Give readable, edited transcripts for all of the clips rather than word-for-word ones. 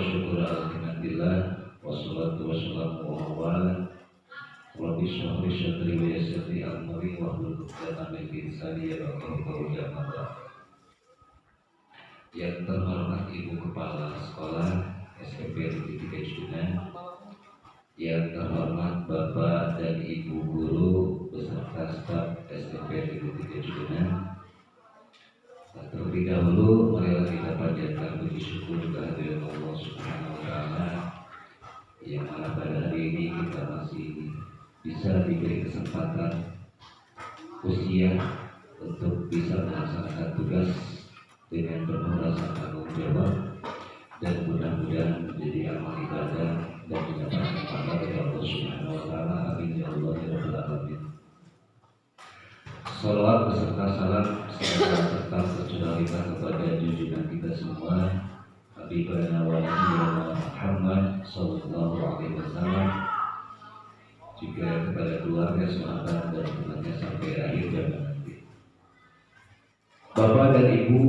syukur alhamdulillah wassalatu wassalamu ala Rabbi shrah li sadri wa yassir li amri wahlul 'uqdatam min lisani yafqahu qawli. Yang terhormat Ibu Kepala Sekolah SMP Negeri 3 Cudinang, yang terhormat Bapak dan Ibu Guru beserta staf SMP Negeri 3 Cudinang, terlebih dahulu marilah kita panjatkan puji syukur kehadirat Allah Subhanahu wa Ta'ala yang mana pada hari ini kita masih bisa diberi kesempatan usia untuk bisa melaksanakan tugas dengan penuh rasa tanggung jawab, dan mudah-mudahan menjadi amal ibadah dan mendapatkan pahala dari Allah Subhanahu wa Ta'ala. Amin ya Allah ya Rabbal Alamin. Salawat beserta salam serta tercurah kepada junjungan kita semua Habibana wa Nabiyyina Muhammad sallallahu alaihi wasallam, juga kepada keluarga, sahabat dan temannya sampai akhir zaman nanti. Bapak dan Ibu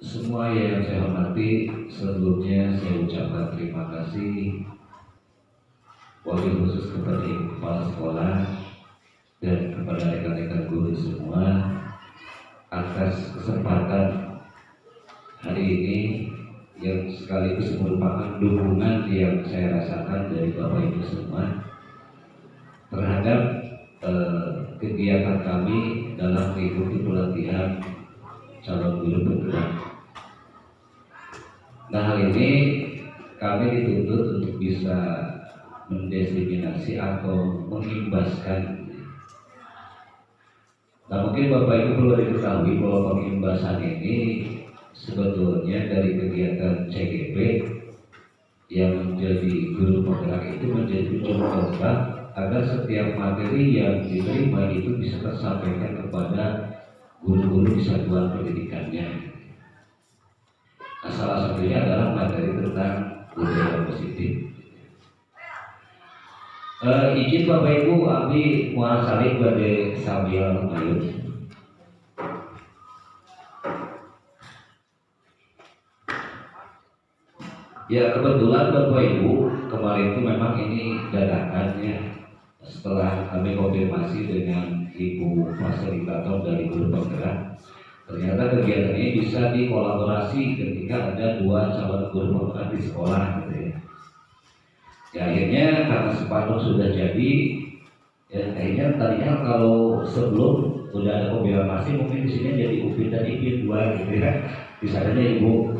semua yang saya hormati, sebelumnya saya ucapkan terima kasih wabil khusus kepada Ibu Kepala Sekolah dan kepada rekan-rekan guru semua atas kesempatan hari ini yang sekaligus merupakan dukungan yang saya rasakan dari Bapak Ibu semua terhadap kegiatan kami dalam mengikuti pelatihan calon guru bergerak. Nah, hal ini kami dituntut untuk bisa mendiseminasi atau mengimbaskan. Nah, mungkin Bapak Ibu perlu diketahui bahwa pengimbasan ini sebetulnya dari kegiatan CGP yang menjadi guru penggerak itu menjadi contoh agar setiap materi yang diterima itu bisa tersampaikan kepada guru-guru di satuan pendidikannya. Nah, salah satunya adalah materi tentang budaya positif. Izin Bapak Ibu, Abi mual salib bade sambil mayut. Ya, kebetulan Bapak Ibu kemarin itu memang ini dadakan ya. Setelah kami konfirmasi dengan Ibu fasilitator dari guru penggerak, ternyata kegiatan ini bisa dikolaborasi ketika ada 2 calon guru penggerak di sekolah gitu ya. Ya, akhirnya karena sepanduk sudah jadi, ya akhirnya tadinya kalau sebelum udah ada konfirmasi mungkin di sini jadi Upin dan Ipin 2 gitu ya, misalnya Ibu.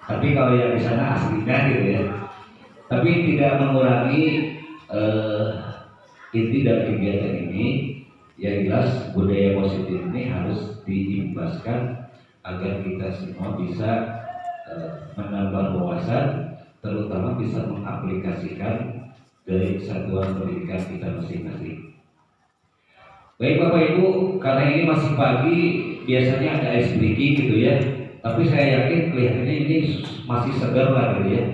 Tapi kalau yang di sana aslinya gitu ya. Tapi tidak mengurangi inti dari kegiatan ini. Yang jelas budaya positif ini harus diimbaskan agar kita semua bisa menambah wawasan, terutama bisa mengaplikasikan dari satuan pendidikan kita masing-masing. Baik Bapak Ibu, karena ini masih pagi, biasanya ada ice breaking gitu ya. Tapi saya yakin kelihatannya ini masih segar lah gitu ya.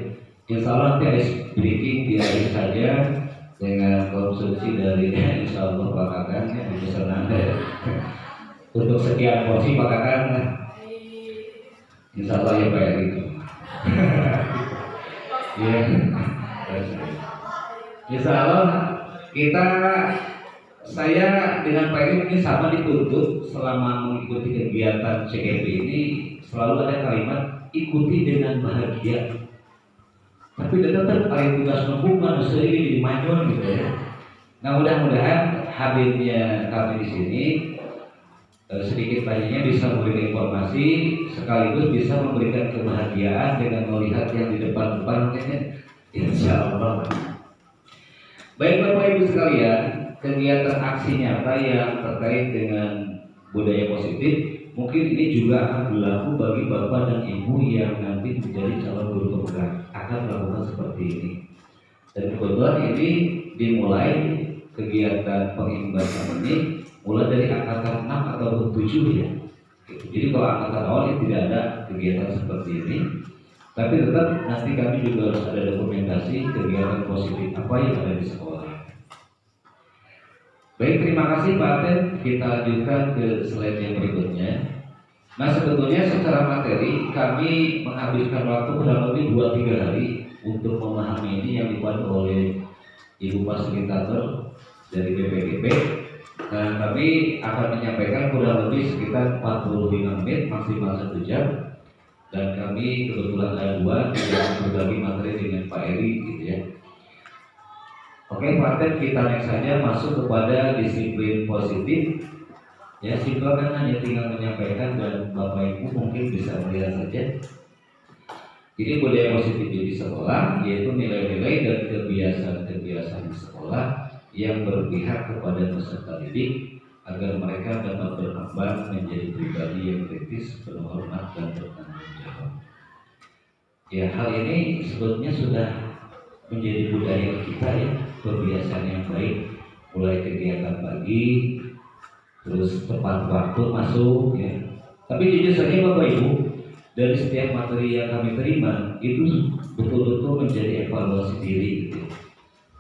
Insya Allah nanti ice breaking diakhiri saja dengan konsumsi dari insya Allah Pak Kakak ya, pesanan untuk sekian porsi Pak Kakak, insya Allah ya Pak ya gitu. Ya, insya Allah saya dengan Pak ini sama dituntut selama mengikuti kegiatan CGP ini selalu ada kalimat ikuti dengan bahagia. Tapi tetap ada tugas hubungan sendiri di Manyun gitu ya. Nah, mudah-mudahan hadirnya kami di sini sedikit banyaknya bisa memberikan informasi sekaligus bisa memberikan kebahagiaan dengan melihat yang di depan-depan insya Allah. Baik Bapak Ibu sekalian, kegiatan aksi nyata yang terkait dengan budaya positif mungkin ini juga akan berlaku bagi Bapak dan Ibu yang nanti menjadi calon guru penggerak akan melakukan seperti ini. Dan kebetulan ini dimulai kegiatan pengimbasan ini mulai dari angkatan 6 atau 7 ya. Jadi kalau angkatan awal ini tidak ada kegiatan seperti ini, tapi tetap nanti kami juga harus ada dokumentasi kegiatan positif apa yang ada di sekolah. Baik, terima kasih Pak Aten. Kita lanjutkan ke slide yang berikutnya. Nah sebetulnya secara materi kami menghabiskan waktu kurang lebih 2-3 hari untuk memahami ini yang dibantu oleh Ibu Fasilitator dari BPGP. Nah kami akan menyampaikan kurang lebih sekitar 45 menit maksimal 1 jam. Dan kami kebetulan ada 2 yang berbagi materi dengan Pak Eri gitu ya. Oke, Pak, kita next saja masuk kepada disiplin positif. Ya, simpel kan hanya tinggal menyampaikan dan Bapak Ibu mungkin bisa melihat saja. Jadi budaya positif di sekolah yaitu nilai-nilai dan kebiasaan-kebiasaan di sekolah yang berpihak kepada peserta didik agar mereka dapat berkembang menjadi pribadi yang kritis, penuh hormat dan bertanggung jawab. Ya, hal ini sebetulnya sudah menjadi budaya kita ya, kebiasaan yang baik, mulai kegiatan pagi, terus tepat waktu masuk ya. Tapi jujur saja Bapak Ibu, dari setiap materi yang kami terima itu betul-betul menjadi evaluasi diri gitu.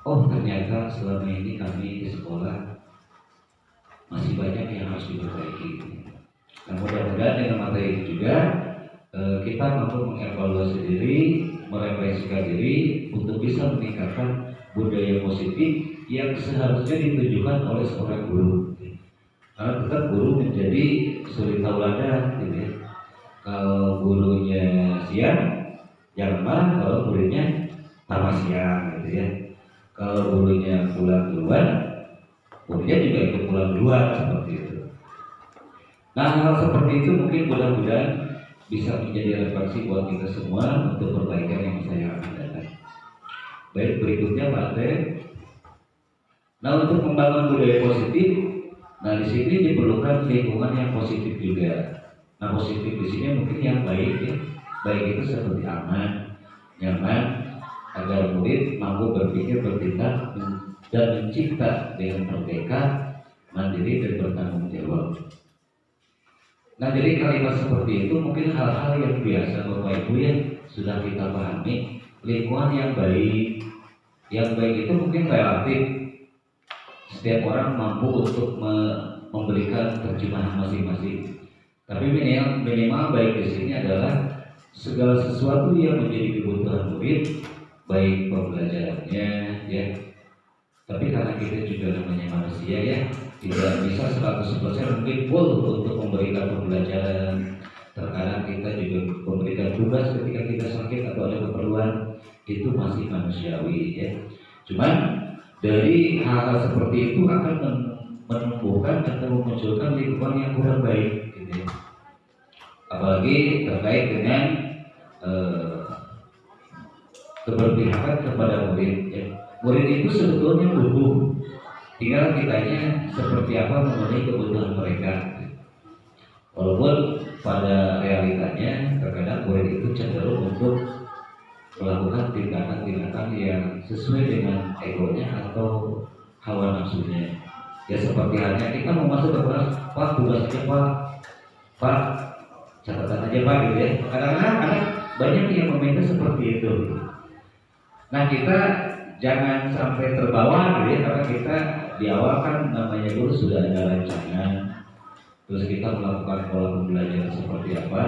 Oh ternyata selama ini kami di sekolah masih banyak yang harus diperbaiki. Nah mudah-mudahan dengan materi ini juga kita mampu mengevaluasi diri, merefleksikan diri untuk bisa meningkatkan budaya positif yang seharusnya ditunjukkan oleh seorang guru. Karena tetap guru menjadi suri tauladan gitu ya. Kalau gurunya siang jangan marah kalau gurunya tamat siang gitu ya. Kalau gurunya pulang duluan, gurunya juga ikut pulang duluan seperti itu. Nah hal seperti itu mungkin mudah-mudahan bisa menjadi refleksi buat kita semua untuk perbaikan yang saya akan datang. Baik, berikutnya Pak Ade. Nah untuk membangun budaya positif, nah di sini diperlukan lingkungan yang positif juga. Nah positif di sini mungkin yang baik ya, baik itu seperti aman, nyaman, agar murid mampu berpikir, bertindak, dan mencipta dengan merdeka, mandiri dan bertanggung jawab. Nah jadi kalimat seperti itu mungkin hal-hal yang biasa Bapak Ibu ya sudah kita pahami. Lingkungan yang baik itu mungkin relatif. Setiap orang mampu untuk memberikan terjemahan masing-masing. Tapi minimal baik di sini adalah segala sesuatu yang menjadi kebutuhan murid, baik pembelajarannya, ya. Tapi karena kita juga namanya manusia ya, tidak bisa 100% mungkin full untuk memberikan pembelajaran. Terkadang kita juga memberikan tugas ketika kita sakit atau ada keperluan, itu masih manusiawi ya. Cuman dari hal-hal seperti itu akan menumbuhkan atau memunculkan lingkungan yang kurang baik gitu ya. Apalagi terkait dengan keberpihakan kepada murid ya. Murid itu sebetulnya butuh, tinggal kitanya seperti apa memenuhi kebutuhan mereka. Walaupun pada realitanya terkadang murid itu cenderung untuk melakukan tindakan-tindakan yang sesuai dengan egonya atau hawa nafsunya. Ya seperti halnya kita mau masuk ke kelas, Pak tugasnya Pak catatan aja Pak gitu ya. Kadang-kadang ada banyak yang meminta seperti itu. Nah kita jangan sampai terbawa gitu ya, karena kita di awal kan namanya guru sudah ada rencana, terus kita melakukan pola pembelajaran seperti apa.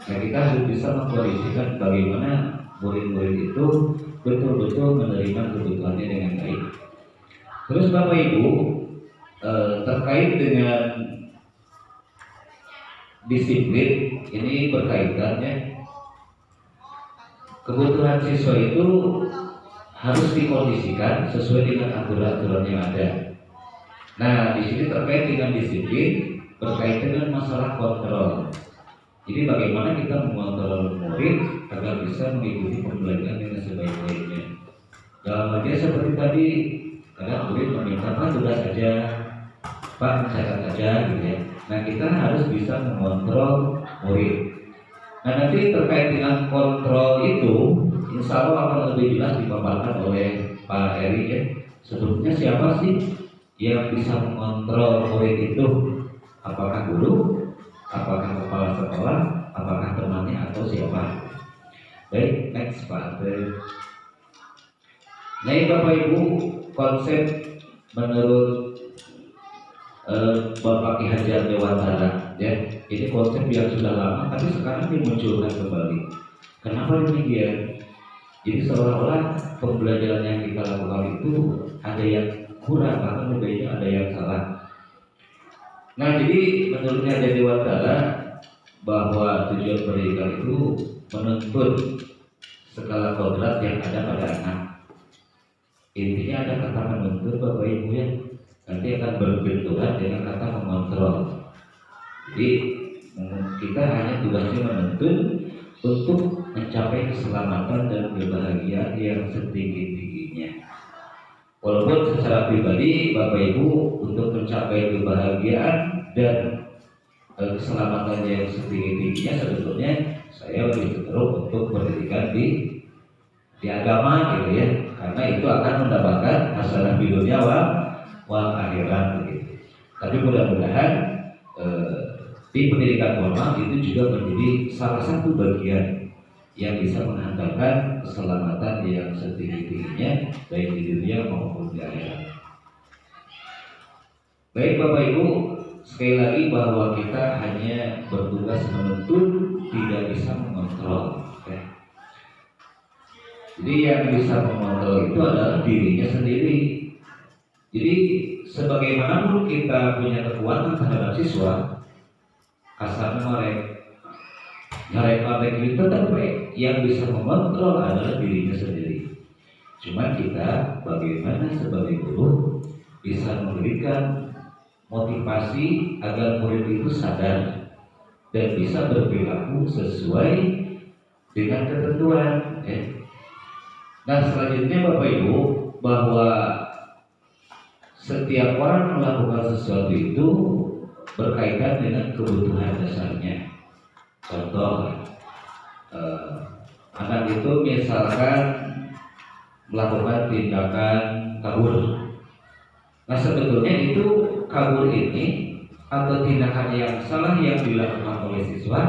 Nah kita harus bisa mengkondisikan bagaimana murid-murid itu betul-betul menerima kebutuhannya dengan baik. Terus Bapak Ibu terkait dengan disiplin ini berkaitannya, kebutuhan siswa itu harus dikondisikan sesuai dengan aturan-aturan yang ada. Nah, di sini terkait dengan disiplin berkaitan dengan masalah kontrol. Jadi bagaimana kita mengontrol murid agar bisa mengikuti pembelajaran dengan sebaik-baiknya. Dalam artian seperti tadi, kadang murid meminta Pak tugas saja, Pak mencatat saja, gitu ya. Nah, kita harus bisa mengontrol murid. Nah, nanti terkait dengan kontrol itu, insya Allah akan lebih jelas dipaparkan oleh Pak Eri ya. Sebetulnya siapa sih yang bisa mengontrol murid itu? Apakah guru? Apakah kepala sekolah? Apakah temannya atau siapa? Baik, next Pak. Nah, Bapak Ibu, konsep menurut Bapak Ki Hajar Dewantara ya, Ini konsep yang sudah lama, tapi sekarang dimunculkan kembali. Kenapa demikian? Jadi seolah-olah pembelajaran yang kita lakukan itu ada yang kurang, bahkan lebih ada yang salah. Nah, jadi menurutnya Raja Dewantara bahwa tujuan pendidikan itu menuntut segala kodrat yang ada pada anak. Intinya ada kata menuntut Bapak Ibu ya, nanti akan berbenturan dengan kata mengontrol. Jadi kita hanya tugasnya menuntut untuk mencapai keselamatan dan kebahagiaan yang setinggi-tingginya. Walaupun secara pribadi Bapak Ibu untuk mencapai kebahagiaan dan keselamatan yang setinggi-tingginya sebetulnya saya lebih cenderung untuk pendidikan di agama gitu ya, karena itu akan mendapatkan hasanah di dunia wal akhirat gitu. Tapi mudah-mudahan di pendidikan formal itu juga menjadi salah satu bagian yang bisa menghantarkan keselamatan yang setinggi-tingginya baik di dunia maupun di akhirat. Baik Bapak Ibu, sekali lagi bahwa kita hanya bertugas menuntut, tidak bisa mengontrol. Ya. Jadi yang bisa mengontrol itu adalah dirinya sendiri. Jadi sebagaimanapun kita punya kekuatan terhadap siswa, kasarnya ngarek itu tetap yang bisa mengontrol adalah dirinya sendiri. Cuma kita bagaimana sebagai guru bisa memberikan motivasi agar murid itu sadar dan bisa berperilaku sesuai dengan ketentuan. Nah selanjutnya Bapak Ibu, bahwa setiap orang melakukan sesuatu itu berkaitan dengan kebutuhan dasarnya. Contoh, anak itu misalkan melakukan tindakan kabur. Nah sebetulnya itu kabur ini atau tindakan yang salah yang dilakukan oleh siswa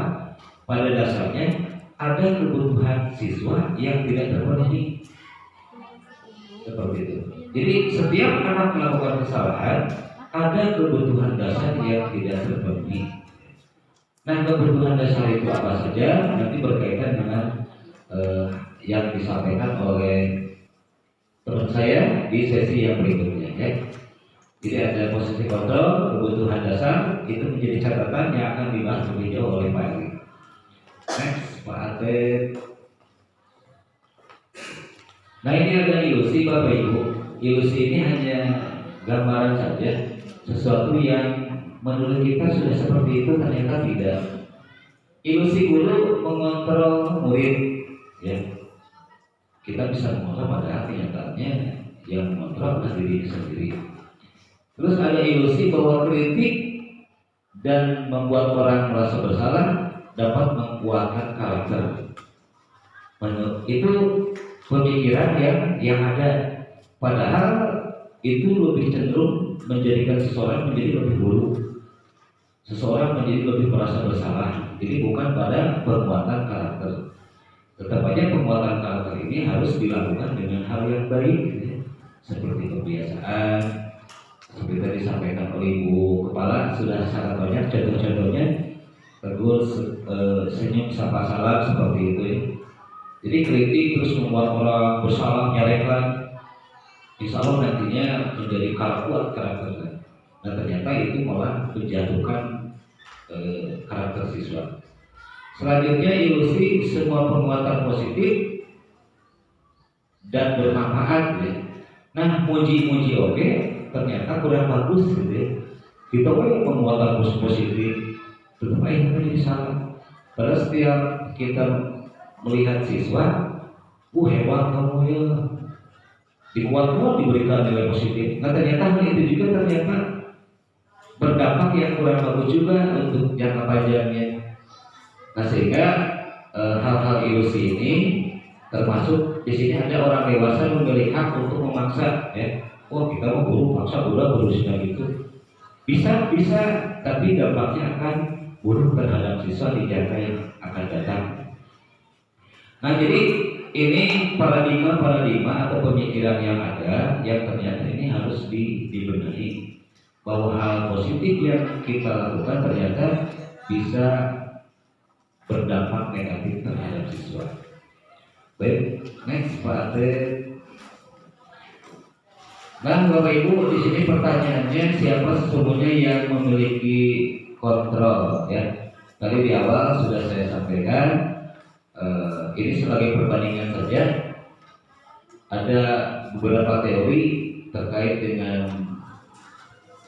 pada dasarnya ada kebutuhan siswa yang tidak terpenuhi. Seperti itu. Jadi setiap anak melakukan kesalahan ada kebutuhan dasar yang tidak terpenuhi. Nah kebutuhan dasar itu apa saja nanti berkaitan dengan yang disampaikan oleh teman saya di sesi yang berikutnya ya. Jadi ada posisi kontrol, kebutuhan dasar itu menjadi catatan yang akan dibahas lebih jauh oleh Pak Eri. Next, Pak Atlet. Nah ini ada ilusi Bapak Ibu. Ilusi ini hanya gambaran saja, sesuatu yang menurut kita sudah seperti itu ternyata tidak. Ilusi guru mengontrol murid, ya. Kita bisa mengontrol pada kenyataannya yang mengontrol adalah diri sendiri. Terus ada ilusi bahwa kritik dan membuat orang merasa bersalah dapat menguatkan karakter. Itu pemikiran yang ada, padahal itu lebih cenderung menjadikan seseorang menjadi lebih buruk, seseorang menjadi lebih merasa bersalah. Jadi bukan pada penguatan karakter. Tetap aja penguatan karakter ini harus dilakukan dengan hal yang baik, ya. Seperti kebiasaan, seperti tadi disampaikan oleh Ibu Kepala, sudah sangat banyak contoh-contohnya. Tegur, senyum, sapa salam, seperti itu ya. Jadi kritik terus membuat orang bersalah, nyalekkan, insya Allah nantinya menjadi kuat karakternya. Nah ternyata itu malah menjatuhkan karakter siswa. Selanjutnya ilusi semua penguatan positif dan bermanfaat ya. Nah muji-muji oke, ternyata kurang bagus gitu ya. Kita penguatan positif tetap aja jadi salah. Padahal setiap kita melihat siswa, hebat kamu ya, dikuat-kuat diberikan nilai positif. Nah ternyata hal itu juga ternyata berdampak yang kurang bagus juga untuk jangka panjangnya. Nah sehingga hal-hal ilusi ini termasuk di sini ada orang dewasa memiliki hak untuk memaksa ya. Kita mau guru paksa guru gitu. Bisa, tapi dampaknya akan buruk terhadap siswa di jangka yang akan datang. Nah jadi ini paradigma atau pemikiran yang ada yang ternyata ini harus dibenahi, bahwa hal positif yang kita lakukan ternyata bisa berdampak negatif terhadap siswa. Baik, next Pak Ate. Nah, Bapak Ibu, di sini pertanyaannya siapa sesungguhnya yang memiliki kontrol ya. Tadi di awal sudah saya sampaikan, ini sebagai perbandingan saja. Ada beberapa teori terkait dengan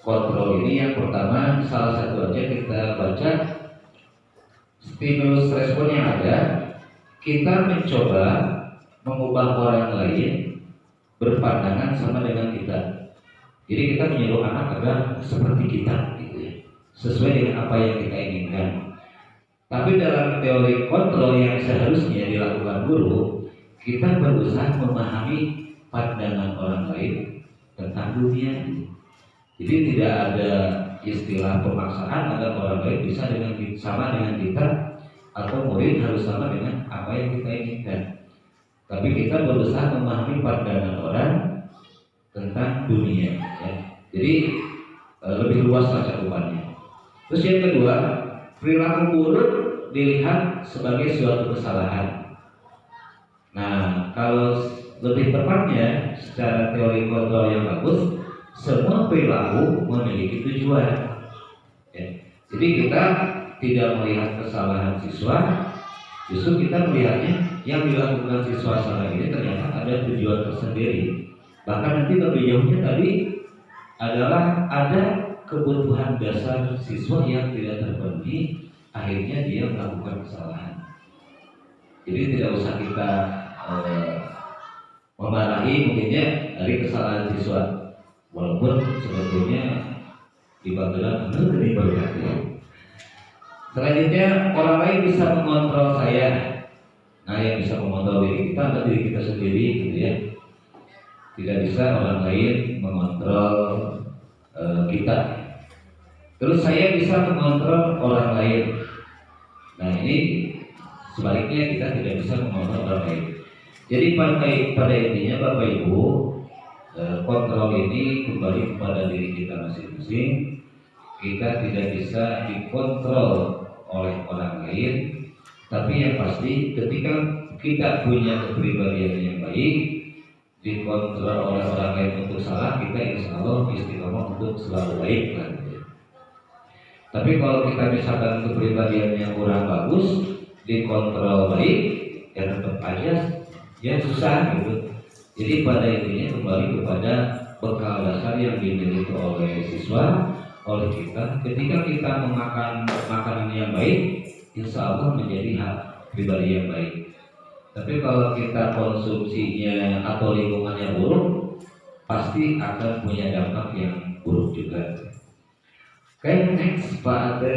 kontrol ini. Yang pertama, salah satu aja kita baca, stimulus respon yang ada, kita mencoba mengubah orang lain berpandangan sama dengan kita. Jadi kita menyuruh anak agar seperti kita, gitu ya, sesuai dengan apa yang kita inginkan. Tapi dalam teori kontrol yang seharusnya dilakukan guru, kita berusaha memahami pandangan orang lain tentang dunia. Jadi tidak ada istilah pemaksaan agar orang lain bisa sama dengan kita, atau murid harus sama dengan apa yang kita inginkan. Tapi kita berusaha memahami pandangan orang tentang dunia ya. Jadi lebih luas cakupannya. Terus yang kedua, perilaku buruk dilihat sebagai suatu kesalahan. Nah, kalau lebih tepatnya secara teori kontrol yang bagus, semua perilaku memiliki tujuan ya. Jadi kita tidak melihat kesalahan siswa, justru kita melihatnya yang dilakukan siswa salah ini ternyata ada tujuan tersendiri. Bahkan nanti lebih jauhnya tadi adalah ada kebutuhan dasar siswa yang tidak terpenuhi, akhirnya dia melakukan kesalahan. Jadi tidak usah kita memarahi mungkinnya dari kesalahan siswa, walaupun sebetulnya di Baghdad benar diberkati. Selanjutnya, orang lain bisa mengontrol saya. Nah, yang bisa mengontrol diri kita adalah diri kita sendiri, gitu ya. Tidak bisa orang lain mengontrol kita. Terus saya bisa mengontrol orang lain. Nah, ini sebaliknya kita tidak bisa mengontrol orang lain. Jadi pada intinya Bapak Ibu, kontrol ini kembali kepada diri kita masing-masing. Kita tidak bisa dikontrol oleh orang lain, tapi yang pasti ketika kita punya kepribadian yang baik, dikontrol oleh orang lain untuk salah, kita insya Allah istiqomah untuk selalu baik kan. Tapi kalau kita misalkan kepribadian yang kurang bagus, dikontrol baik, ya tetap aja ya susah gitu. Jadi pada intinya kembali kepada bekal dasar yang dimiliki oleh siswa, oleh kita. Ketika kita memakan makanan yang baik, insya Allah menjadi hak pribadi yang baik. Tapi kalau kita konsumsinya atau lingkungannya buruk, pasti akan punya dampak yang buruk juga. Oke, next Pak Ade.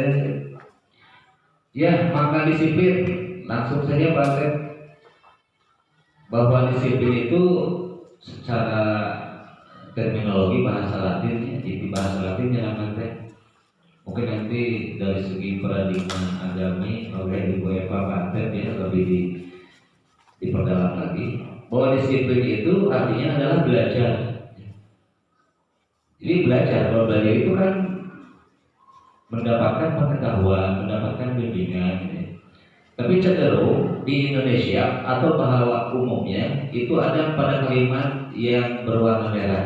Ya, makna disiplin. Langsung saja Pak Ade. Bahwa disiplin itu secara terminologi bahasa Latin, inti bahasa Latinnya namanya. Mungkin nanti dari segi paradigma agami oleh Ibu Eva Pak Ade ya lebih diperdalam lagi. Bahwa disiplin itu artinya adalah belajar. Jadi belajar, kalau belajar itu kan mendapatkan pengetahuan, mendapatkan bimbingan. Tapi cenderung di Indonesia atau bahasa umumnya itu ada pada kalimat yang berwarna merah.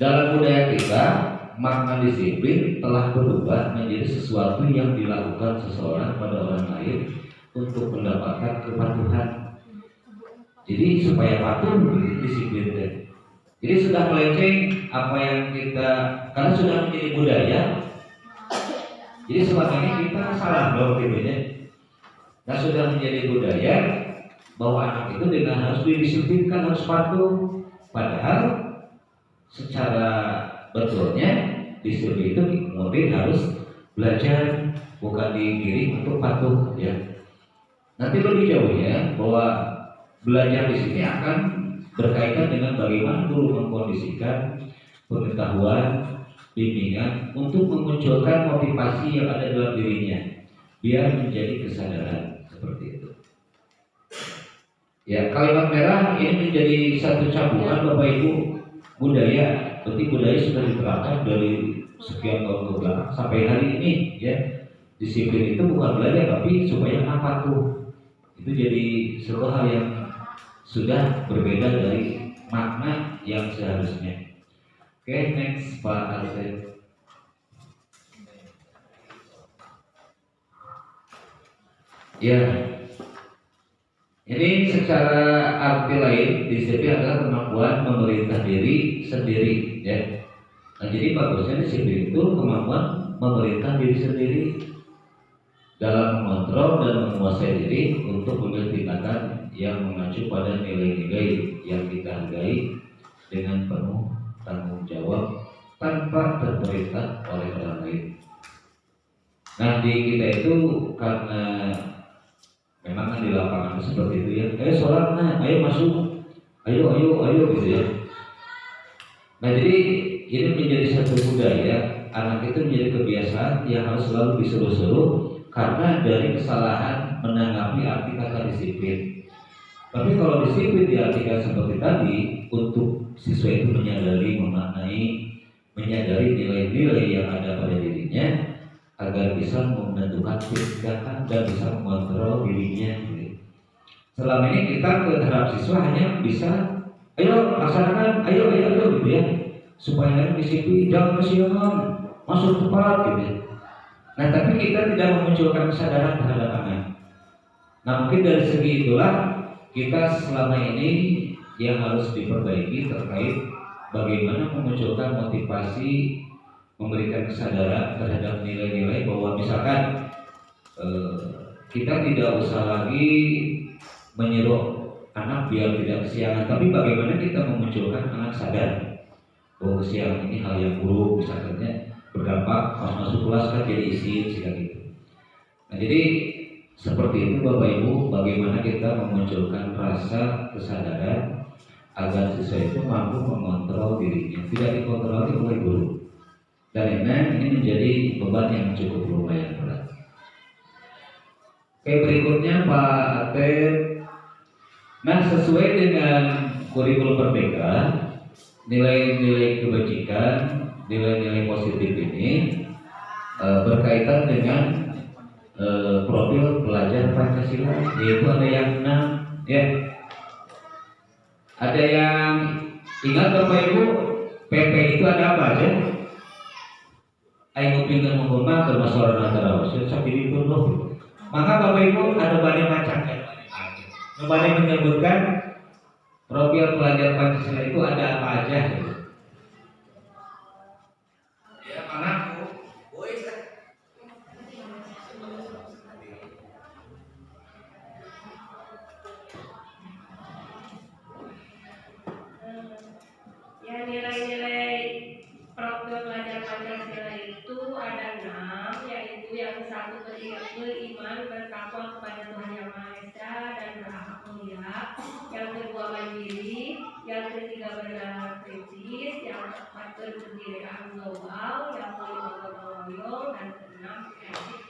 Dalam budaya kita, makna disiplin telah berubah menjadi sesuatu yang dilakukan seseorang pada orang lain untuk mendapatkan kepatuhan. Jadi supaya patuh disiplin. Jadi sudah melenceng apa yang kita, karena sudah menjadi budaya. Jadi selama ini kita salah dong gitu. Nah sudah menjadi budaya bahwa anak itu dengan harus didisiplinkan, harus patuh. Padahal secara betulnya disiplin itu murid harus belajar, bukan digiring untuk patuh ya. Nanti lebih jauhnya bahwa belajar di sini akan berkaitan dengan bagaimana guru mengkondisikan pengetahuan, bimbingan untuk memunculkan motivasi yang ada dalam dirinya biar menjadi kesadaran seperti itu. Ya, kalimat merah ini menjadi satu campuran Bapak Ibu budaya. Berarti budaya sudah diterapkan dari sekian tahun ke belakang sampai hari ini ya. Disiplin itu bukan belajar tapi supaya apa tuh? Itu jadi sebuah hal yang sudah berbeda dari makna yang seharusnya. Oke, next Pak Arsen. Ya, ini secara arti lain disiplin adalah kemampuan memerintah diri sendiri ya. Nah, jadi bagusnya disiplin itu kemampuan memerintah diri sendiri dalam mengontrol dan menguasai diri untuk mengambil tindakan yang mengacu pada nilai-nilai yang kita hargai dengan penuh tanggung jawab tanpa terperintah oleh orang lain. Nah, di kita itu karena memang kan di lapangan seperti itu ya, sholat, nah ayo masuk, ayo gitu ya. Nah, jadi ini menjadi satu budaya, anak itu menjadi kebiasaan yang harus selalu disuruh-suruh karena dari kesalahan menanggapi arti kata disiplin. Tapi kalau disiplin diartikan seperti tadi, untuk siswa itu menyadari, memaknai, menyadari nilai-nilai yang ada pada dirinya agar bisa menentukan tindakan dan bisa mengontrol dirinya. Selama ini kita terhadap siswa hanya bisa, ayo laksanakan, ayo gitu ya, supaya disiplin, jangan kesiangan, masuk tepat gitu ya. Nah, tapi kita tidak memunculkan kesadaran terhadap anak. Nah, mungkin dari segi itulah kita selama ini yang harus diperbaiki terkait bagaimana memunculkan motivasi, memberikan kesadaran terhadap nilai-nilai bahwa misalkan kita tidak usah lagi menyuruh anak biar tidak kesiangan, tapi bagaimana kita memunculkan anak sadar bahwa kesiangan ini hal yang buruk, misalnya berdampak pas masuk kelas kan jadi isin gitu. Nah, jadi seperti itu Bapak Ibu, bagaimana kita memunculkan rasa kesadaran agar siswa itu mampu mengontrol dirinya, tidak dikontrol oleh guru. Dan ini menjadi beban yang cukup lumayan berat. Oke, berikutnya Pak Atet. Nah, sesuai dengan kurikulum Merdeka, nilai-nilai kebajikan, nilai-nilai positif ini berkaitan dengan profil pelajar Pancasila, yaitu ada yang 6 ya. Ada yang ingat Bapak Ibu, PP itu ada apa aja? Ayo pintar menghormat termasuk orang antara seperti itu loh. Maka Bapak Ibu ada banyak macam banyak menyebutkan profil pelajar Pancasila itu ada apa aja? Nilai-nilai profil pelajar Pancasila itu ada 6, yaitu yang satu beriman bertakwa kepada Tuhan Yang Maha Esa dan berakhlak mulia, yang kedua mandiri, yang ketiga bernalar kritis, yang keempat berkebudayaan global, yang kelima gotong royong, dan keenam etik.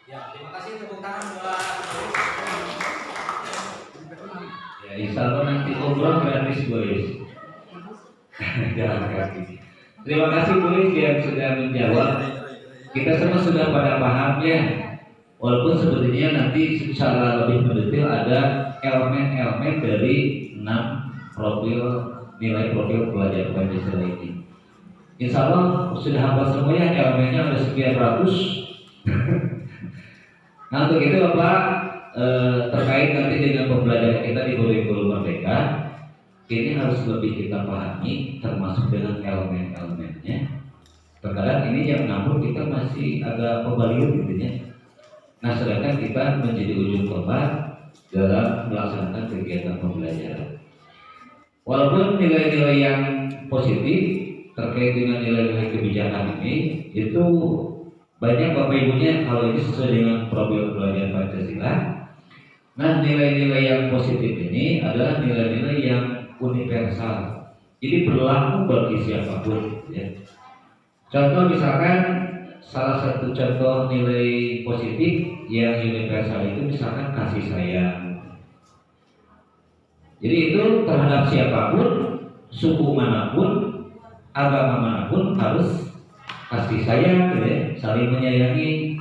Ya, terima kasih, tepuk tangan buat. Ya, insya Allah nanti ngobrol gratis guys. Jangan kasih. Terima kasih Boris yang sudah menjawab. Kita semua sudah pada pahamnya. Walaupun sebenarnya nanti secara lebih mendetail ada elemen-elemen dari 6 profil nilai profil pelajar Pancasila ini. Insya Allah sudah hafal semuanya, elemennya ada sekian ratus. Nah, untuk itu Bapak terkait nanti dengan pembelajaran kita di kurikulum Merdeka, ini harus lebih kita pahami termasuk dengan elemen-elemennya. Terkadang ini yang namun kita masih agak pembaliut gitu ya. Nah, sedangkan kita menjadi ujung tombak dalam melaksanakan kegiatan pembelajaran. Walaupun nilai-nilai yang positif terkait dengan nilai-nilai kebijakan ini itu banyak Bapak Ibunya kalau ini sesuai dengan profil pelajar Pancasila. Nah, nilai-nilai yang positif ini adalah nilai-nilai yang universal, jadi berlaku bagi siapapun ya. Contoh misalkan salah satu contoh nilai positif yang universal itu misalkan kasih sayang. Jadi itu terhadap siapapun, suku manapun, agama manapun harus kasih sayang, gitu ya, saling menyayangi.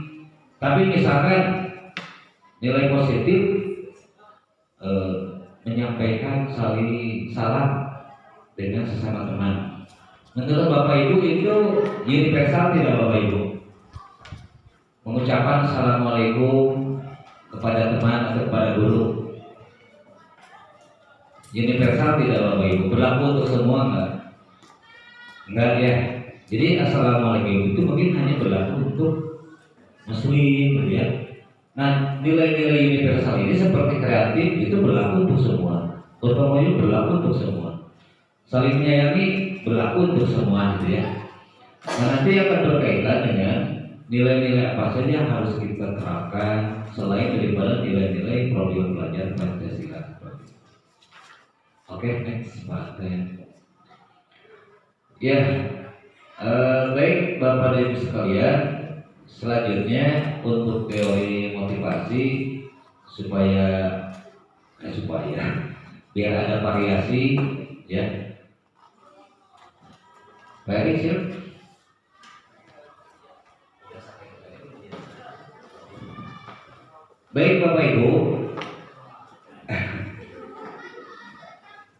Tapi misalkan nilai positif menyampaikan saling salam dengan sesama teman. Menurut Bapak Ibu itu universal tidak Bapak Ibu? Mengucapkan assalamualaikum kepada teman atau kepada guru universal tidak Bapak Ibu? Berlaku untuk semua enggak? Enggak ya. Jadi assalamualaikum itu mungkin hanya berlaku untuk muslim gitu ya. Nah, nilai-nilai universal ini seperti kreatif itu berlaku untuk semua. Gotong royong berlaku untuk semua. Saling menyayangi berlaku untuk semua gitu ya. Nah, nanti akan berkaitan dengan nilai-nilai apa saja yang harus kita terapkan selain daripada nilai-nilai program belajar Pancasila. Oke, next Pak. Ya, baik Bapak dan Ibu sekalian, selanjutnya untuk teori motivasi supaya biar ada variasi ya. Baik, siap. Baik Bapak Ibu,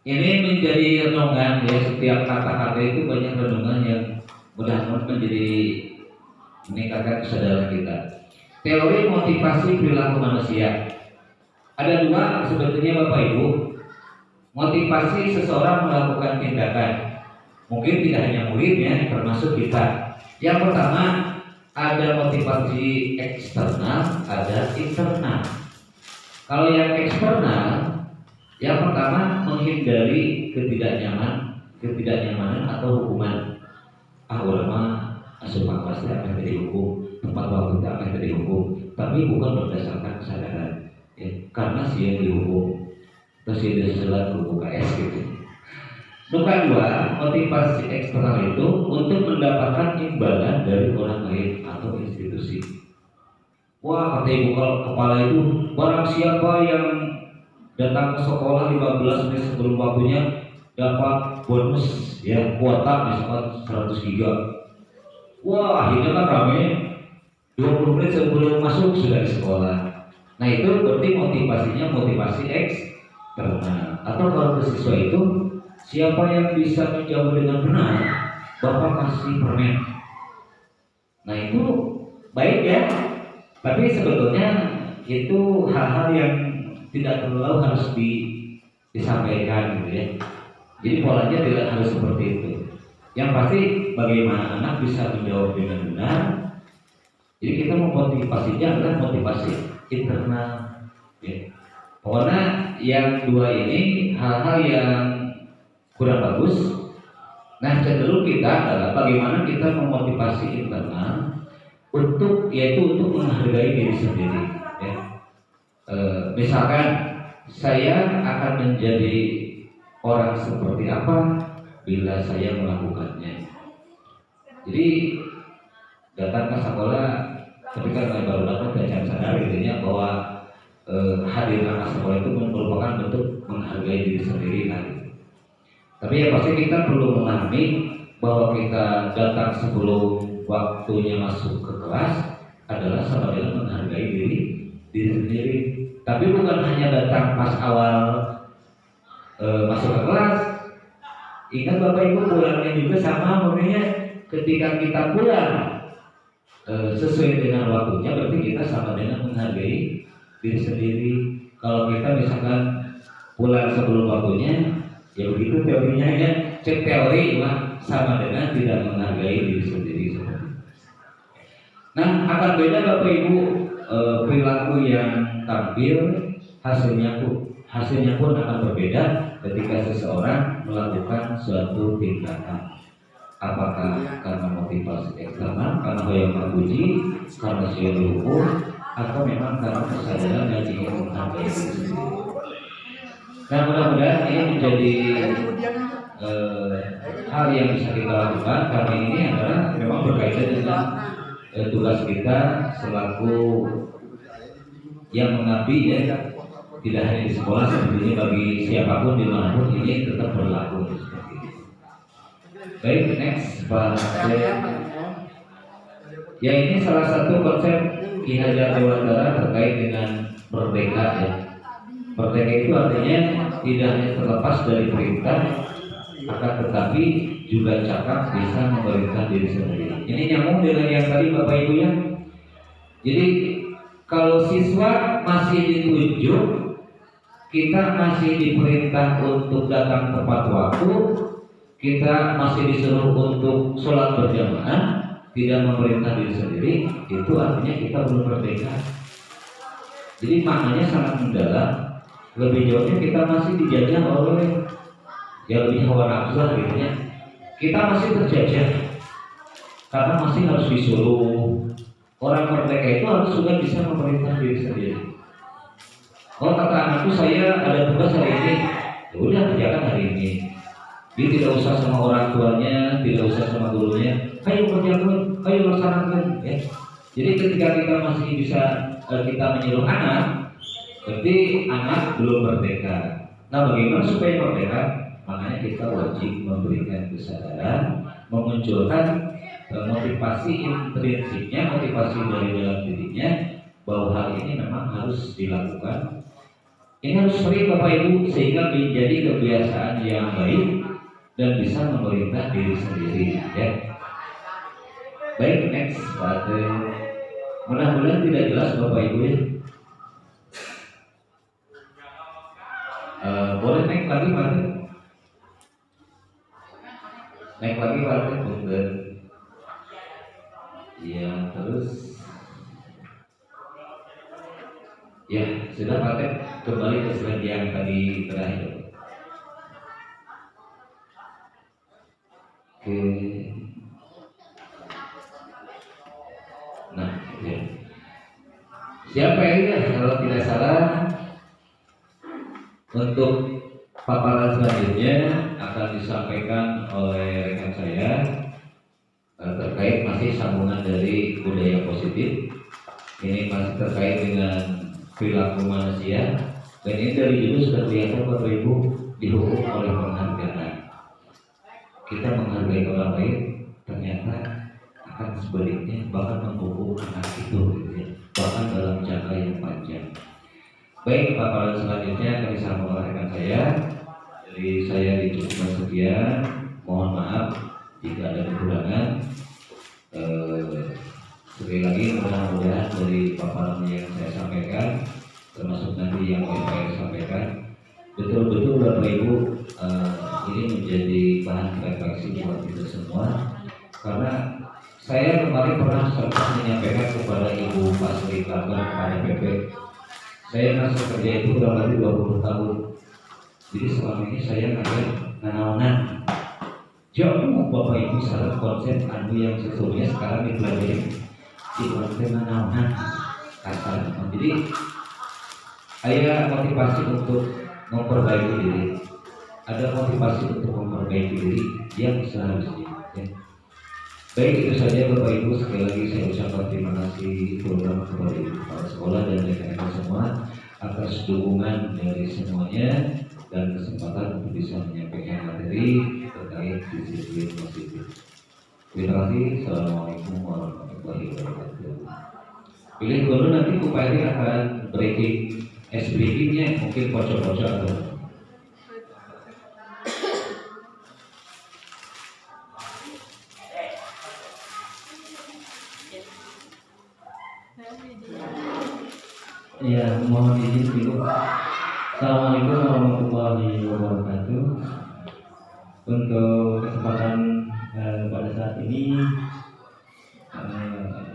ini menjadi renungan ya, setiap kata-kata itu banyak renungan yang mudah-mudahan menjadi meningkatkan kesadaran kita. Teori motivasi perilaku manusia. Ada dua sebetulnya Bapak Ibu. Motivasi seseorang melakukan tindakan. Mungkin tidak hanya muridnya, termasuk kita. Yang pertama, ada motivasi eksternal, ada internal. Kalau yang eksternal, yang pertama menghindari ketidaknyamanan atau hukuman. Ulama asupan pasti akan dihukum, tempat waktu akan dihukum, tapi bukan berdasarkan kesadaran, ya, karena si yang dihukum, terus dia diselat hukum KS gitu. Nomor dua, motivasi eksternal itu untuk mendapatkan imbalan dari orang lain atau institusi. Wah, kata ibu kepala itu, barang siapa yang datang ke sekolah 15 menit sebelum waktunya dapat bonus ya, kuota misalkan 100 giga. Wah, akhirnya kan rame 20 menit sebelum masuk sudah di sekolah. Nah, itu berarti motivasinya motivasi eksternal. Atau kalau ke siswa itu, siapa yang bisa menjawab dengan benar, Bapak kasih permen. Nah, itu baik ya. Tapi sebetulnya itu hal-hal yang tidak terlalu harus disampaikan gitu ya. Jadi polanya tidak harus seperti itu. Yang pasti bagaimana anak bisa menjawab dengan benar. Jadi kita memotivasinya adalah motivasi internal ya. Pokoknya yang dua ini hal-hal yang kurang bagus. Nah, cenderung kita adalah bagaimana kita memotivasi internal untuk menghargai diri sendiri ya. Misalkan saya akan menjadi orang seperti apa bila saya melakukannya. Jadi datang ke sekolah ketika saya baru dapat belajar sadar intinya bahwa hadir anak sekolah itu merupakan bentuk menghargai diri sendiri kan. Tapi yang pasti kita perlu memahami bahwa kita datang sebelum waktunya masuk ke kelas adalah sama dengan menghargai diri sendiri. Tapi bukan hanya datang pas awal masuk ke kelas. Ingat Bapak Ibu, pulangnya juga sama makanya ketika kita pulang sesuai dengan waktunya, berarti kita sama dengan menghargai diri sendiri. Kalau kita misalkan pulang sebelum waktunya, ya begitu teorinya ya. Cek teori mah sama dengan tidak menghargai diri sendiri. Nah, akan beda Bapak Ibu perilaku yang tampil hasilnya pun akan berbeda ketika seseorang melakukan suatu tindakan. Apakah karena motivasi eksternal, karena hoyong terpuji, karena siap dihukum, atau memang karena kesadaran yang ingin menghargai diri sendiri. Nah, mudah-mudahan ini menjadi hal yang bisa kita lakukan karena ini adalah memang berkaitan dengan tugas kita selaku yang mengabdi ya, tidak hanya di sekolah, sebetulnya bagi siapapun dimanapun ini tetap berlaku. Baik, next Pak. Ya ini salah satu konsep Ki Hajar Dewantara terkait dengan merdeka ya. Merdeka itu artinya tidak hanya terlepas dari perintah, akan tetapi juga cakap bisa memerintah diri sendiri. Ini nyambung dengan yang tadi Bapak Ibu ya. Jadi kalau siswa masih ditunjuk, kita masih diperintah untuk datang tepat waktu, kita masih disuruh untuk sholat berjamaah, tidak memerintah diri sendiri, itu artinya kita belum merdeka. Jadi maknanya sangat mendalam. Lebih jauhnya kita masih dijajah oleh yang lebih hawa nafsu gitu ya. Kita masih terjajah karena masih harus disuruh. Orang merdeka itu harus juga bisa memerintah diri sendiri. Oh kata anakku saya ada tugas hari ini, ya udah kerjakan hari ini. Dia tidak usah sama orang tuanya, tidak usah sama gurunya. Ayo kerjakan, ayo laksanakan. Ya. Jadi ketika kita masih bisa kita menyuruh anak, berarti anak belum merdeka. Nah bagaimana supaya merdeka? Makanya kita wajib memberikan kesadaran, memunculkan motivasi intrinsiknya, motivasi dari dalam dirinya bahwa hal ini memang harus dilakukan. Ini harus sering Bapak Ibu sehingga menjadi kebiasaan yang baik dan bisa memerintah diri sendiri ya. Baik, next. Mudah-mudahan tidak jelas Bapak Ibu ya. Boleh naik lagi Pak? Naik lagi Pak, punten. Ya, terus ya, sudah Pak, kembali ke slide yang tadi terakhir. Oke. Nah, ya. Siapa ini kalau tidak salah untuk paparan selanjutnya akan disampaikan oleh rekan saya terkait masih sambungan dari budaya positif. Ini masih terkait dengan perilaku manusia dan ini dari judul sudah kelihatan Bapak Ibu dihukum oleh penghargaan. Kita menghargai orang lain ternyata akan sebaliknya bahkan menghukum anak itu gitu ya. Bahkan dalam jangka yang panjang. Baik, paparan selanjutnya akan disampaikan oleh rekan saya. Jadi saya dicukupkan sekian. Mohon maaf jika ada kekurangan. Sekali lagi mudah-mudahan dari paparan yang saya sampaikan, termasuk nanti yang saya sampaikan, betul-betul Bapak Ibu ini menjadi bahan refleksi buat kita semua. Karena saya kemarin pernah sempat menyampaikan kepada Ibu Pak Sri Klaber kepada PP. Saya masuk kerja itu kurang lebih 20 tahun. Jadi selama ini saya nanaonan. Jauh Bapak Ibu salah konsep anu yang sesungguhnya sekarang dipelajari di konsep nanaonan kasar. Jadi ada motivasi untuk memperbaiki diri. Ada motivasi untuk memperbaiki diri yang seharusnya. Ya. Baik, itu saja Bapak Ibu. Sekali lagi saya ucapkan terima kasih terutama kepada Ibu Kepala Sekolah dan rekan-rekan semua atas dukungan dari semuanya dan kesempatan untuk bisa menyampaikan materi terkait disiplin positif. Terima kasih. Assalamualaikum warahmatullahi wabarakatuh. Pilih dulu nanti upaya akan breaking breakingnya mungkin pocok-pocok atau ya, mohon izin dulu. Assalamualaikum warahmatullahi wabarakatuh. Untuk kesempatan pada saat ini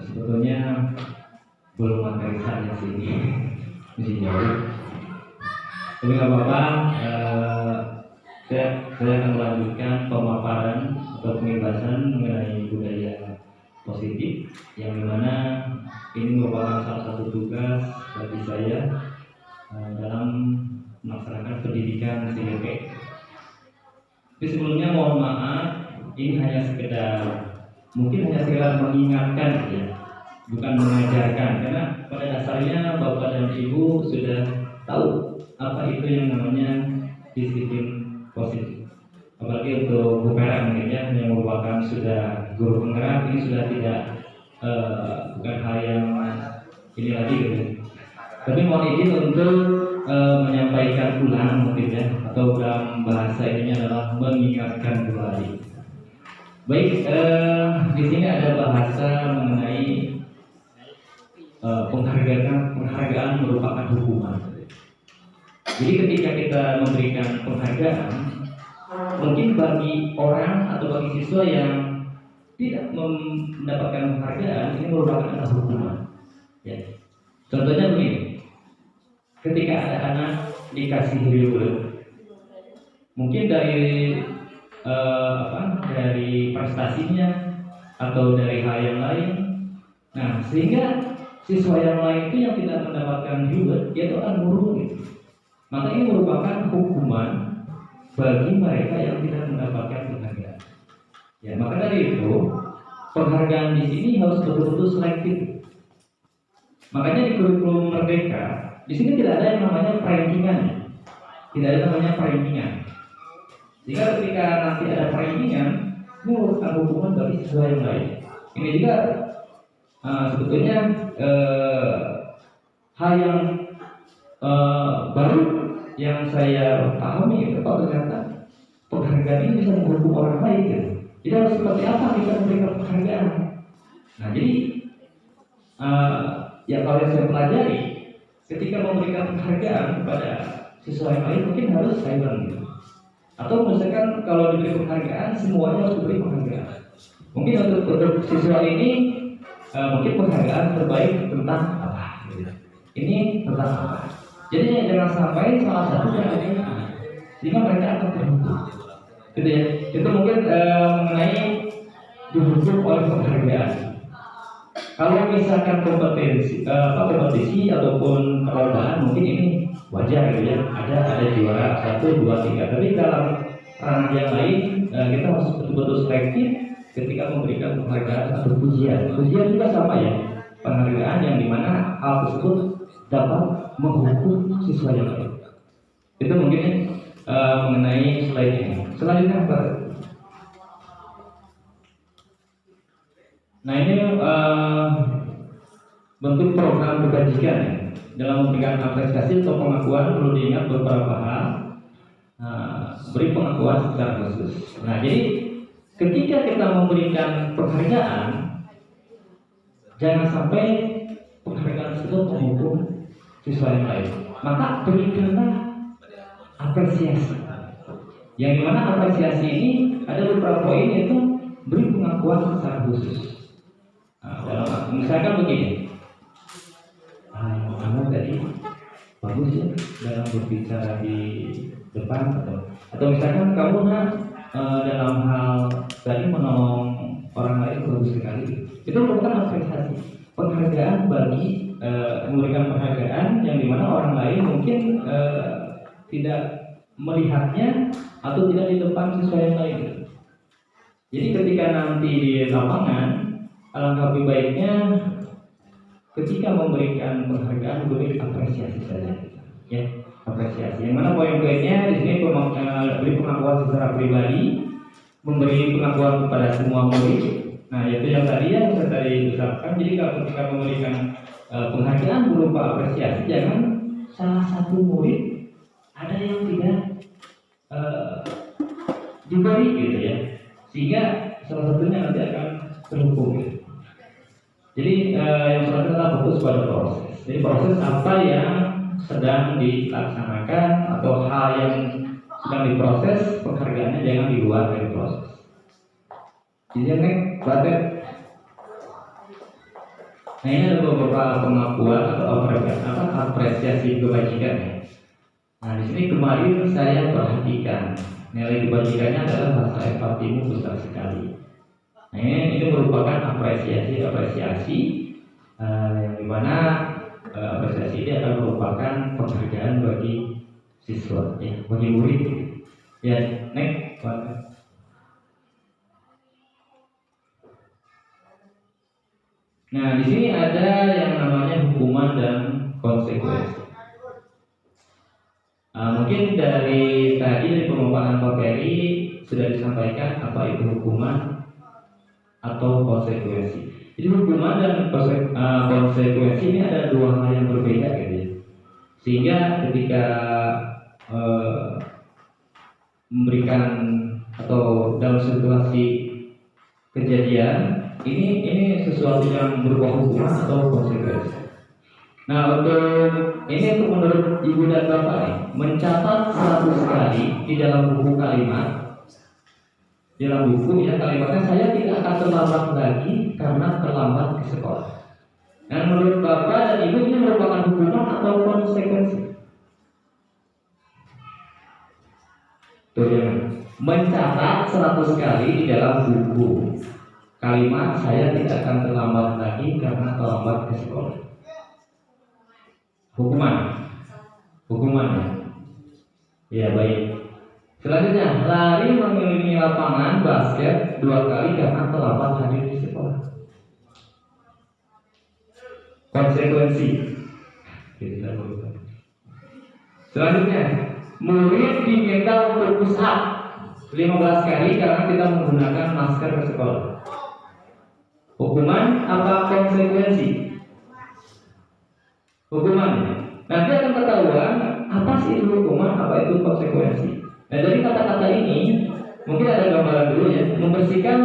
sebetulnya belum materi saya sini masih jauh. Tapi nggak apa-apa. Saya akan melanjutkan pemaparan atau penjelasan mengenai budaya positif yang dimana ini merupakan salah satu tugas bagi saya dalam melaksanakan pendidikan CDP. Tapi sebelumnya mohon maaf, ini hanya sekedar mengingatkan ya, bukan mengajarkan, karena pada dasarnya Bapak dan Ibu sudah tahu apa itu yang namanya disiplin positif. Apalagi untuk Bu Pera mungkin ya, yang merupakan sudah guru penggerak, ini sudah tidak bukan hal yang ini lagi gitu. Tapi mohon izin untuk menyampaikan ulang mungkin ya, atau dalam bahasa ininya adalah mengingatkan kembali. Baik, di sini ada bahasa mengenai penghargaan merupakan hukuman. Jadi ketika kita memberikan penghargaan, mungkin bagi orang atau bagi siswa yang tidak mendapatkan penghargaan, ini merupakan hukuman. Ya. Contohnya begini, ketika ada anak dikasih reward, mungkin dari dari prestasinya atau dari hal yang lain, nah sehingga siswa yang lain itu yang tidak mendapatkan reward, dia itu akan murung gitu. Maka ini merupakan hukuman bagi mereka yang tidak mendapatkan penghargaan. Ya, maka dari itu penghargaan di sini harus betul-betul selektif. Makanya di kurikulum Merdeka di sini tidak ada yang namanya perankingan, tidak ada namanya perankingan. Jika ketika nanti ada perankingan, ini merupakan hukuman bagi siswa yang lain. Ini juga sebetulnya hal yang baru yang saya pahami itu, kalau ternyata penghargaan ini bisa menghukum orang lain gitu. Jadi harus seperti apa kita memberikan penghargaan? Nah jadi ya kalau yang saya pelajari, ketika memberikan penghargaan kepada siswa yang lain mungkin harus silent gitu. Atau misalkan kalau diberi penghargaan semuanya harus diberi penghargaan. Mungkin untuk siswa ini mungkin penghargaan terbaik tentang apa? Ini tentang apa? Jadi jangan sampai salah satu yang lain, sehingga mereka akan terhukum. Gitu ya. Itu mungkin mengenai dihukum oleh penghargaan. Kalau misalkan kompetisi ataupun perlombaan mungkin ini wajar gitu ya. Ada juara 1, 2, 3. Tapi dalam ranah yang lain kita harus betul-betul selektif ketika memberikan penghargaan atau pujian. Pujian juga sama ya. Penghargaan yang dimana hal tersebut dapat menghukum siswa yang lain. Itu mungkin mengenai slide ini. Selanjutnya apa? Nah ini bentuk program kebajikan ya. Dalam memberikan apresiasi atau pengakuan perlu diingat beberapa hal. Beri pengakuan secara khusus. Nah jadi ketika kita memberikan penghargaan, jangan sampai penghargaan tersebut menghukum siswa yang lain. Maka berikanlah apresiasi. Yang dimana apresiasi ini ada beberapa poin, yaitu beri pengakuan secara khusus. Misalkan begini, kamu tadi bagus ya dalam berbicara di depan, atau misalkan kamu dalam hal tadi menolong orang lain bagus sekali. Itu merupakan apresiasi, penghargaan bagi memberikan penghargaan yang dimana orang lain mungkin tidak melihatnya atau tidak di depan siswa yang lain. Jadi ketika nanti di lapangan, alangkah lebih baiknya ketika memberikan penghargaan beri apresiasi saja, ya apresiasi. Yang mana poin-poinnya di sini beri pengakuan secara pribadi, memberi pengakuan kepada semua murid. Nah itu yang tadi saya tadi ucapkan. Jadi kalau ketika memberikan penghargaan berupa apresiasi, jangan salah satu murid ada yang tidak diberi gitu ya, sehingga salah satunya nanti akan terhukum gitu. Jadi yang pertama adalah fokus pada proses. Jadi proses apa yang sedang dilaksanakan atau hal yang sedang diproses, penghargaannya jangan di luar dari proses. Jadi berarti nah ini ada beberapa pengakuan atau apresiasi kebajikan ya. Nah di sini kemarin saya perhatikan nilai kebajikannya adalah bahasa empatimu besar sekali. Nah ini merupakan apresiasi yang dimana apresiasi ini akan merupakan penghargaan bagi siswa, ya, bagi murid. Ya, next. Nah, di sini ada yang namanya hukuman dan konsekuensi. Mungkin dari tadi dari pemaparan Pak Ferry sudah disampaikan apa itu hukuman, atau konsekuensi. Jadi hukuman dan konsekuensi ini ada dua hal yang berbeda gitu ya. Sehingga ketika memberikan atau dalam situasi kejadian ini sesuatu yang berupa hukuman atau konsekuensi. Nah, untuk menurut Ibu dan Bapak nih, mencatat 100 kali di dalam buku kalimat, di dalam buku ya kalimatnya saya tidak akan terlambat lagi karena terlambat ke sekolah. Dan menurut Bapak dan Ibu ini merupakan hukuman atau konsekuensi? Tuh ya, mencatat 100 kali di dalam buku kalimat saya tidak akan terlambat lagi karena terlambat ke sekolah. Hukuman ya baik. Selanjutnya, lari mengelilingi lapangan basket 2 kali karena terlambat hadir di sekolah. Konsekuensi. Selanjutnya, murid diminta untuk push up 15 kali karena tidak menggunakan masker ke sekolah. Hukuman apa konsekuensi? Hukuman. Nanti akan ketahuan apa sih itu hukuman, apa itu konsekuensi. Nah, dari kata-kata ini mungkin ada gambaran dulu ya. Membersihkan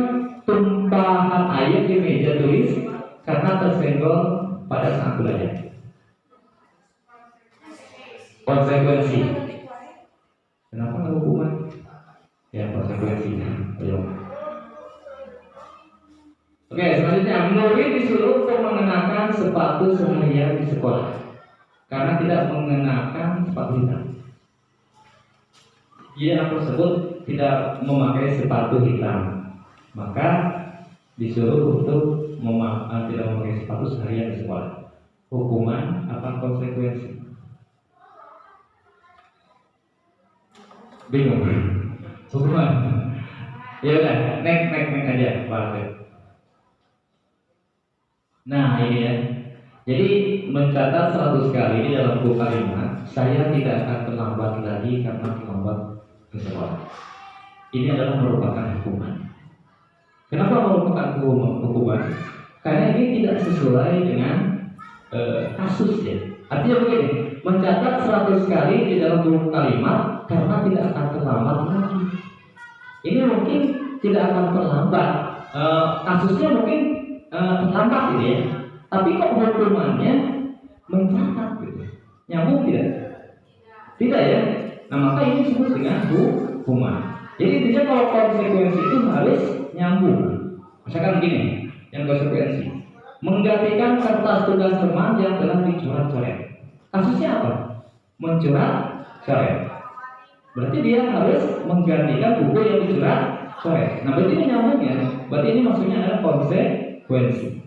tumpahan air di meja tulis karena tersenggol pada saat belajar. Konsekuensi. Kenapa nggak hukuman? Ya konsekuensinya. Ayo. Oke, selanjutnya murid disuruh untuk mengenakan sepatu seharian di sekolah karena tidak mengenakan sepatu hitam. Dia anak tersebut tidak memakai sepatu hitam, maka disuruh untuk tidak memakai sepatu seharian di sekolah. Hukuman apa konsekuensi? Bingung. Hukuman. Ya udah, next aja, Pak. Nah ini ya. Jadi mencatat 100 kali di dalam buku kalimat saya tidak akan terlambat lagi karena terlambat ke sekolah. Ini adalah merupakan hukuman. Kenapa merupakan hukuman? Karena ini tidak sesuai dengan kasus ya. Artinya begini, mencatat 100 kali di dalam buku kalimat karena tidak akan terlambat lagi. Ini mungkin tidak akan terlambat. Kasusnya mungkin terlambat ini ya. Tapi kok hukumannya mencatat gitu. Nyambung tidak? Tidak ya. Nah maka ini disebut dengan hukuman. Jadi intinya kalau konsekuensi itu harus nyambung. Misalkan begini, yang konsekuensi menggantikan kertas tugas teman yang telah dicoret-coret. Kasusnya apa? Mencoret-coret. Berarti dia harus menggantikan buku yang dicoret-coret. Nah berarti ini nyambung ya. Berarti ini maksudnya adalah konsekuensi.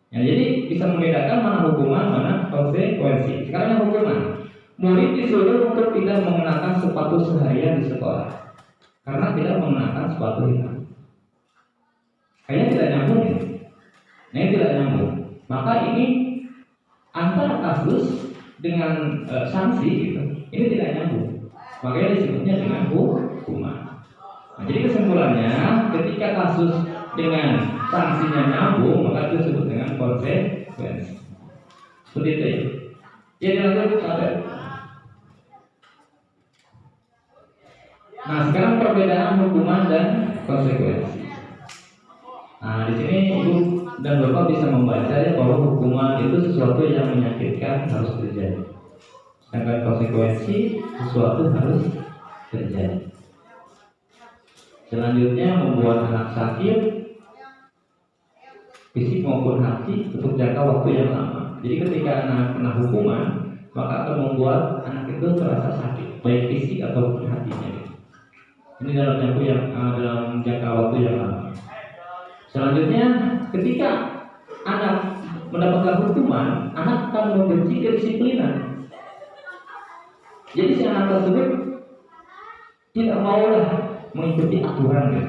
Ya, jadi bisa membedakan mana hukuman, mana konsekuensi. Sekarang yang hukuman, murid disuruh untuk tidak mengenakan sepatu seharian di sekolah karena tidak mengenakan sepatu hitam. Kayaknya tidak nyambung ya. Nah, ini tidak nyambung. Maka ini antara kasus dengan sanksi gitu, ini tidak nyambung. Makanya disebutnya dengan hukuman. Nah, jadi kesimpulannya, ketika kasus dengan sanksinya nyambung, maka itu disebut dengan konsekuensi. Seperti itu ya. Ya dilanjut sampai. Nah sekarang perbedaan hukuman dan konsekuensi. Nah di sini Ibu dan Bapak bisa membaca ya bahwa hukuman itu sesuatu yang menyakitkan harus terjadi, sedangkan konsekuensi sesuatu harus terjadi. Selanjutnya membuat anak sakit fisik maupun hati untuk jangka waktu yang lama. Jadi ketika anak kena hukuman, maka akan membuat anak itu terasa sakit, baik fisik ataupun hatinya. Ini dalam jangka waktu yang lama. Selanjutnya, ketika anak mendapatkan hukuman, anak akan membenci kedisiplinan. Jadi si anak tersebut tidak maulah mengikuti aturan ya.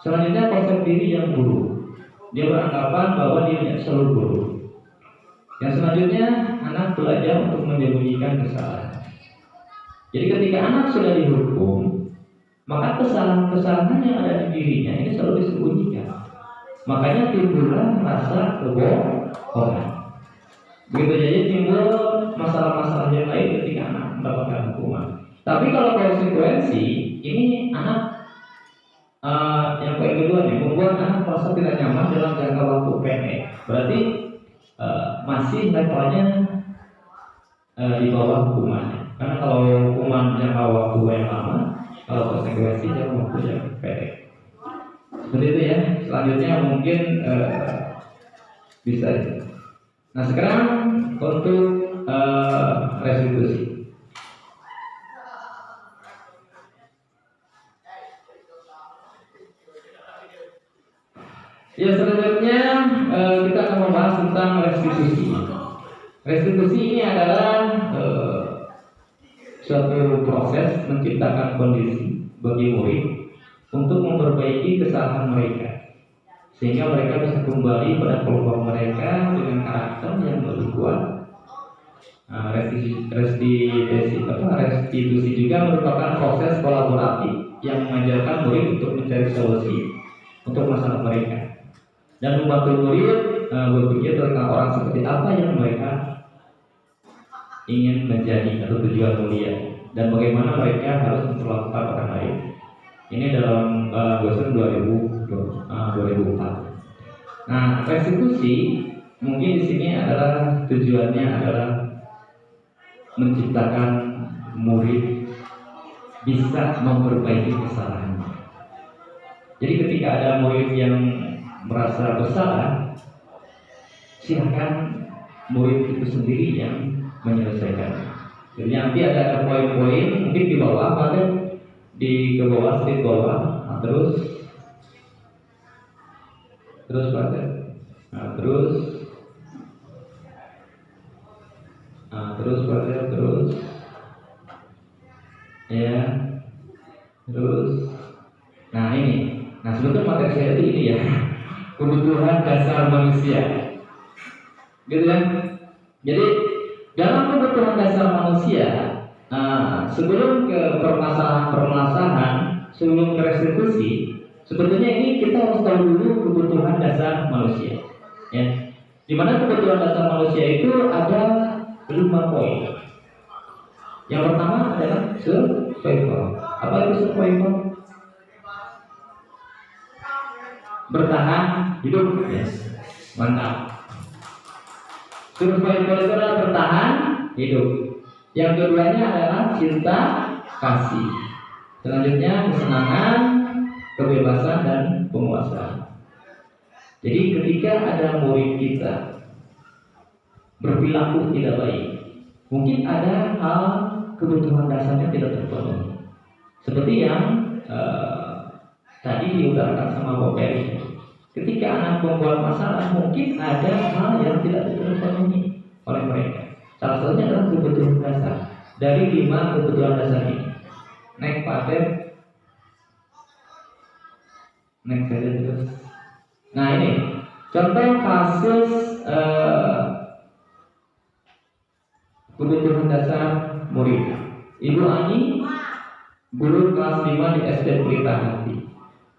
Selanjutnya konsep diri yang buruk. Dia beranggapan bahwa dirinya selalu buruk. Yang selanjutnya anak belajar untuk menyembunyikan kesalahan. Jadi ketika anak sudah dihukum, maka kesalahan-kesalahan yang ada di dirinya ini selalu disembunyikan. Makanya timbullah rasa kebohongan. Begitu saja timbul masalah-masalah yang lain ketika anak mendapatkan hukuman. Tapi kalau konsekuensi ini anak yang poin kedua nih, membuat anak merasa tidak nyaman dalam jangka waktu pendek. Berarti masih levelnya di bawah hukumannya. Karena kalau hukuman jangka waktu yang lama, kalau konsekuensi jangka waktu yang pendek. Seperti itu ya. Selanjutnya mungkin bisa. Nah sekarang untuk restitusi. Ya selanjutnya kita akan membahas tentang restitusi. Restitusi ini adalah suatu proses menciptakan kondisi bagi murid untuk memperbaiki kesalahan mereka, sehingga mereka bisa kembali pada kelompok mereka dengan karakter yang lebih kuat. Restitusi juga merupakan proses kolaboratif yang mengajarkan murid untuk mencari solusi untuk masalah mereka dan membantu murid berpikir tentang orang seperti apa yang mereka ingin menjadi atau tujuan mulia dan bagaimana mereka harus memperlakukan orang lain. Ini dalam dosen 2004. Nah, restitusi mungkin di sini adalah tujuannya adalah menciptakan murid bisa memperbaiki kesalahannya. Jadi ketika ada murid yang merasa bersalah, silakan murid itu sendiri yang menyelesaikan. Jadi nanti ada poin-poin mungkin di bawah, pada di ke bawah, sedikit bawah, nah, terus pada, nah, terus pada, ya, terus, nah ini, nah sebetulnya materi saya itu ini ya. Kebutuhan dasar manusia, gitu kan? Jadi dalam kebutuhan dasar manusia, sebelum ke permasalahan, sebelum ke restitusi, sebetulnya ini kita harus tahu dulu kebutuhan dasar manusia. Ya, dimana kebutuhan dasar manusia itu ada 5 poin. Yang pertama adalah survival. Apa itu survival? Bertahan hidup, yes. Mantap. Survival itu adalah bertahan hidup. Yang keduanya adalah cinta kasih. Selanjutnya kesenangan, kebebasan dan penguasaan. Jadi ketika ada murid kita berperilaku tidak baik, mungkin ada hal kebutuhan dasarnya tidak terpenuhi. Seperti yang tadi diutarakan sama Bapak Peri. Ketika anak membuat masalah, mungkin ada hal yang tidak terpenuhi oleh mereka. Salah satunya adalah kebutuhan dasar. Dari 5 kebutuhan dasar ini, next saja terus. Nah ini contoh kasus kebutuhan dasar murid. Ibu Ani, guru kelas 5 di SD Pelita Hati,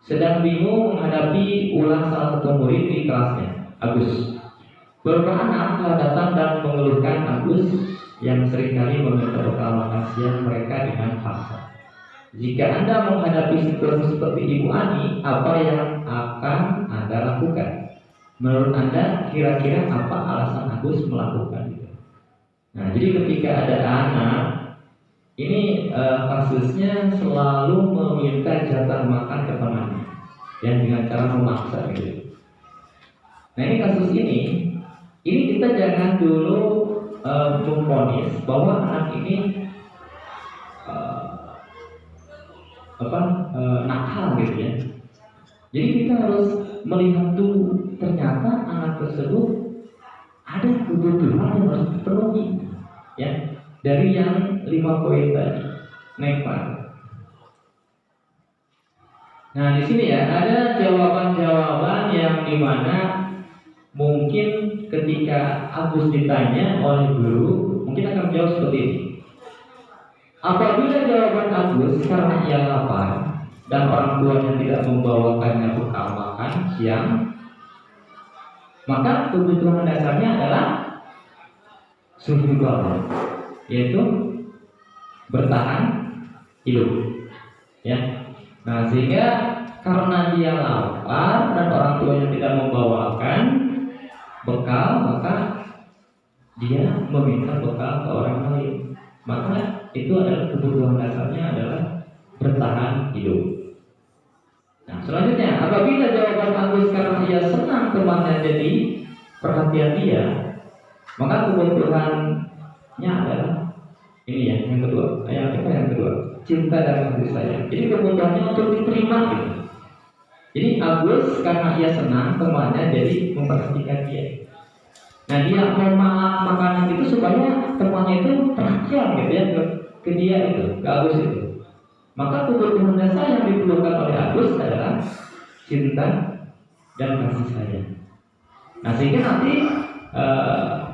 sedang bingung menghadapi ulang salah satu murid di kelasnya, Agus. Beberapa anak telah datang dan mengeluhkan Agus yang seringkali meminta bekal makan siang mereka dengan paksa. Jika Anda menghadapi situasi seperti Ibu Ani, apa yang akan Anda lakukan? Menurut Anda, kira-kira apa alasan Agus melakukan itu? Nah, jadi ketika ada anak, ini kasusnya selalu meminta jatah makan ke temannya, yang dengan cara memaksa gitu. Nah ini kasus ini kita jangan dulu memvonis bahwa anak ini nakal gitu ya. Jadi kita harus melihat dulu ternyata anak tersebut ada kebutuhan yang harus dipenuhi, ya. Dari yang 5 poin tadi, Nekman. Nah di sini ya ada jawaban-jawaban yang dimana mungkin ketika Agus ditanya oleh guru, mungkin akan jawab seperti ini. Apabila jawaban Agus karena ia lapar, dan orang tuanya tidak membawakannya bekal makan siang, maka kebutuhan dasarnya adalah survival, yaitu bertahan hidup, ya. Nah, sehingga karena dia lapar dan orang tuanya tidak membawakan bekal, maka dia meminta bekal ke orang lain. Maka itu adalah kebutuhan dasarnya adalah bertahan hidup. Nah, selanjutnya, apabila jawaban Agus karena ia senang temannya jadi perhatian dia, maka kebutuhannya adalah ini ya, yang kedua. Yang kedua, cinta dan kasih sayang. Jadi kebutuhannya untuk diterima gitu. Jadi Agus karena ia senang temannya jadi memperhatikan dia. Nah, dia mau makanan itu supaya temannya itu perhatian gitu ya ke dia itu, ke Agus itu. Maka kebutuhan dasar yang diperlukan oleh Agus adalah cinta dan kasih sayang. Nah, sehingga nanti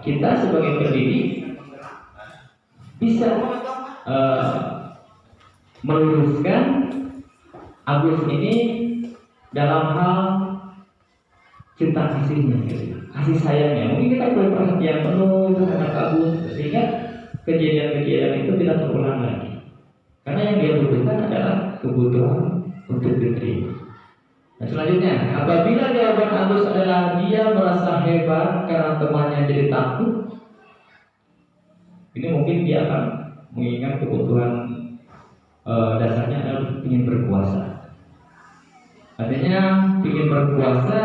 kita sebagai pendidik bisa meluruskan Agus ini dalam hal cinta kasihnya, kasih sayangnya. Mungkin kita perlu perhatian penuh terhadap Agus sehingga kejadian-kejadian itu tidak terulang lagi. Karena yang dia butuhkan adalah kebutuhan untuk diterima. Nah, selanjutnya, apabila jawaban Agus adalah dia merasa hebat karena temannya jadi takut, ini mungkin dia akan mengingat kebutuhan dasarnya adalah ingin berkuasa. Artinya ingin berkuasa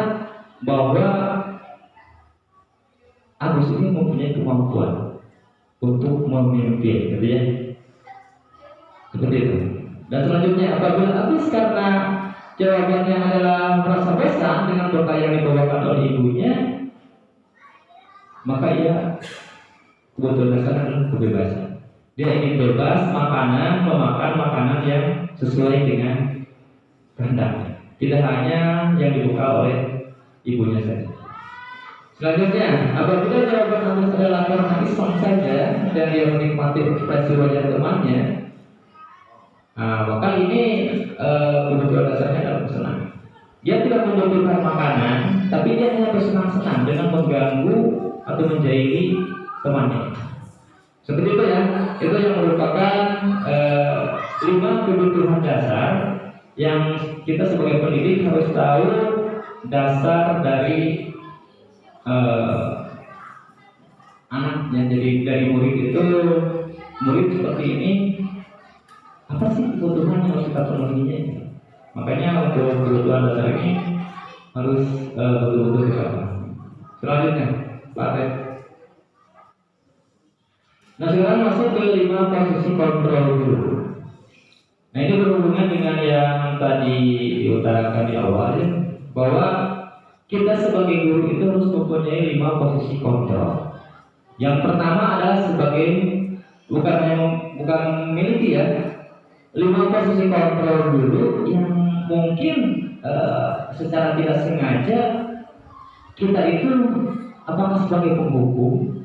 bahwa Agus ini mempunyai kemampuan untuk memimpin, gitu ya. Seperti itu. Dan selanjutnya, apabila Agus karena jawabannya adalah merasa bosan dengan bekal yang dibawakan oleh ibunya, maka ia kebutuhan dasar adalah kebebasan. Dia ingin bebas memakan makanan yang sesuai dengan kehendaknya, tidak hanya yang dibekal oleh ibunya saja. Selanjutnya, apabila jawaban Agus adalah karena iseng saja dan dia menikmati ekspresi wajah temannya, maka ini kebutuhan dasarnya adalah kesenangan. Dia tidak membutuhkan makanan, tapi dia hanya bersenang-senang dengan mengganggu atau menjahili temannya. Seperti itu ya. Itu yang merupakan 5 kebutuhan dasar yang kita sebagai pendidik harus tahu dasar dari anak yang jadi dari murid itu. Murid seperti ini, apa sih kebutuhan yang harus kita penuhinya? Makanya untuk kebutuhan dasar ini harus betul-betul kita pahami. Selanjutnya, Pak Ted. Nah, sekarang masuk ke 5 posisi kontrol dulu. Nah, ini berhubungan dengan yang tadi diutarakan di awal ya, bahwa kita sebagai guru itu harus mempunyai 5 posisi kontrol. Yang pertama adalah sebagai bukan miliki ya, 5 posisi kontrol dulu yang mungkin secara tidak sengaja kita itu apakah sebagai penghukum,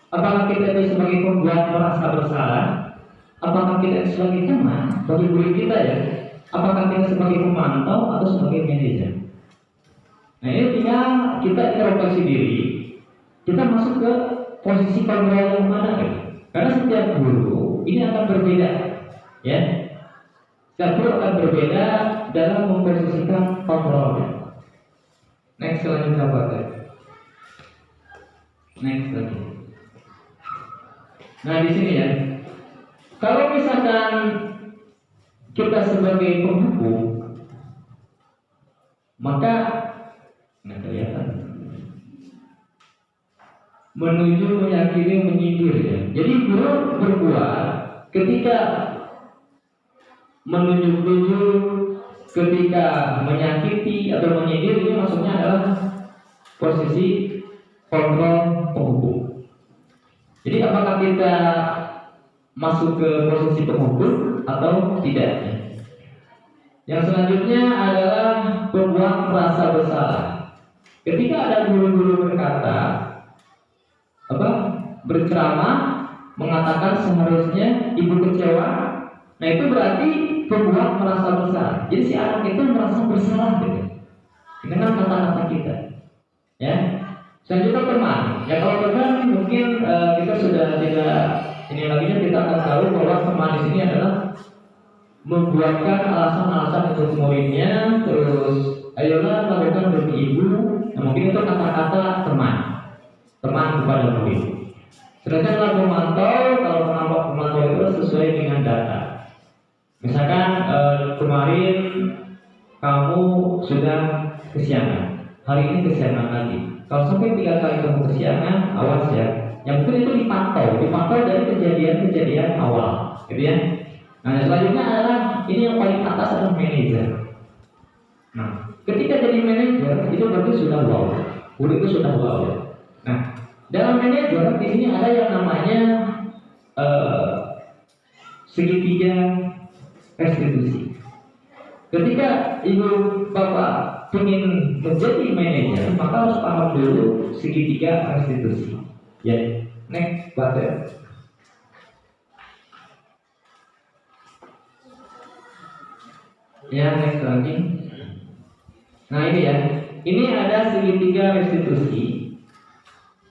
apakah kita itu sebagai pembuat merasa bersalah, apakah kita itu sebagai teman bagi guru kita ya, apakah kita sebagai pemantau atau sebagai manajer. Nah, ini tinggal kita introspeksi diri, kita masuk ke posisi kontrol yang mana ya? Karena setiap guru ini akan berbeda ya. Setiap guru akan berbeda dalam memposisikan kontrolnya. Next selanjutnya Pak. Next lagi. Nah, di sini ya. Kalau misalkan kita sebagai penghukum, maka nggak kelihatan. Menuju, meyakini, menyindir ya. Jadi guru berbuat ketika menunjuk-nunjuk, ketika menyakiti atau menyindir, ini maksudnya adalah posisi kontrol penghukum. Jadi apakah kita masuk ke posisi penghukum atau tidak? Yang selanjutnya adalah membuat merasa bersalah. Ketika ada guru-guru berkata berceramah mengatakan seharusnya ibu kecewa Nah itu berarti pembuat merasa bersalah. Jadi si anak itu merasa bersalah gitu dengan kata-kata kita. Ya. Selanjutnya teman. Ya kalau teman mungkin kita sudah tidak ini lagi kita akan tahu bahwa teman di sini adalah membuatkan alasan-alasan untuk muridnya, terus ayolah lakukan demi ibu. Nah, mungkin itu kata-kata teman kepada murid. Sedangkan lagu memantau, kalau penampak pemantau itu sesuai dengan data. Misalkan kemarin kamu sudah kesiangan, hari ini kesiangan lagi. Kalau sampai 3 kali kamu kesiangan, awas ya. Yang mungkin itu dipantau dari kejadian-kejadian awal, gitu ya. Nah, selanjutnya adalah ini yang paling atas adalah manajer. Nah, ketika jadi manajer itu berarti sudah wow, itu sudah wow. Nah, dalam manajer di sini ada yang namanya segitiga restitusi. Ketika ibu bapak ingin menjadi manajer, maka harus paham dulu segitiga restitusi. Ya, next button. Ya, next lagi. Nah ini ya, ini ada segitiga restitusi.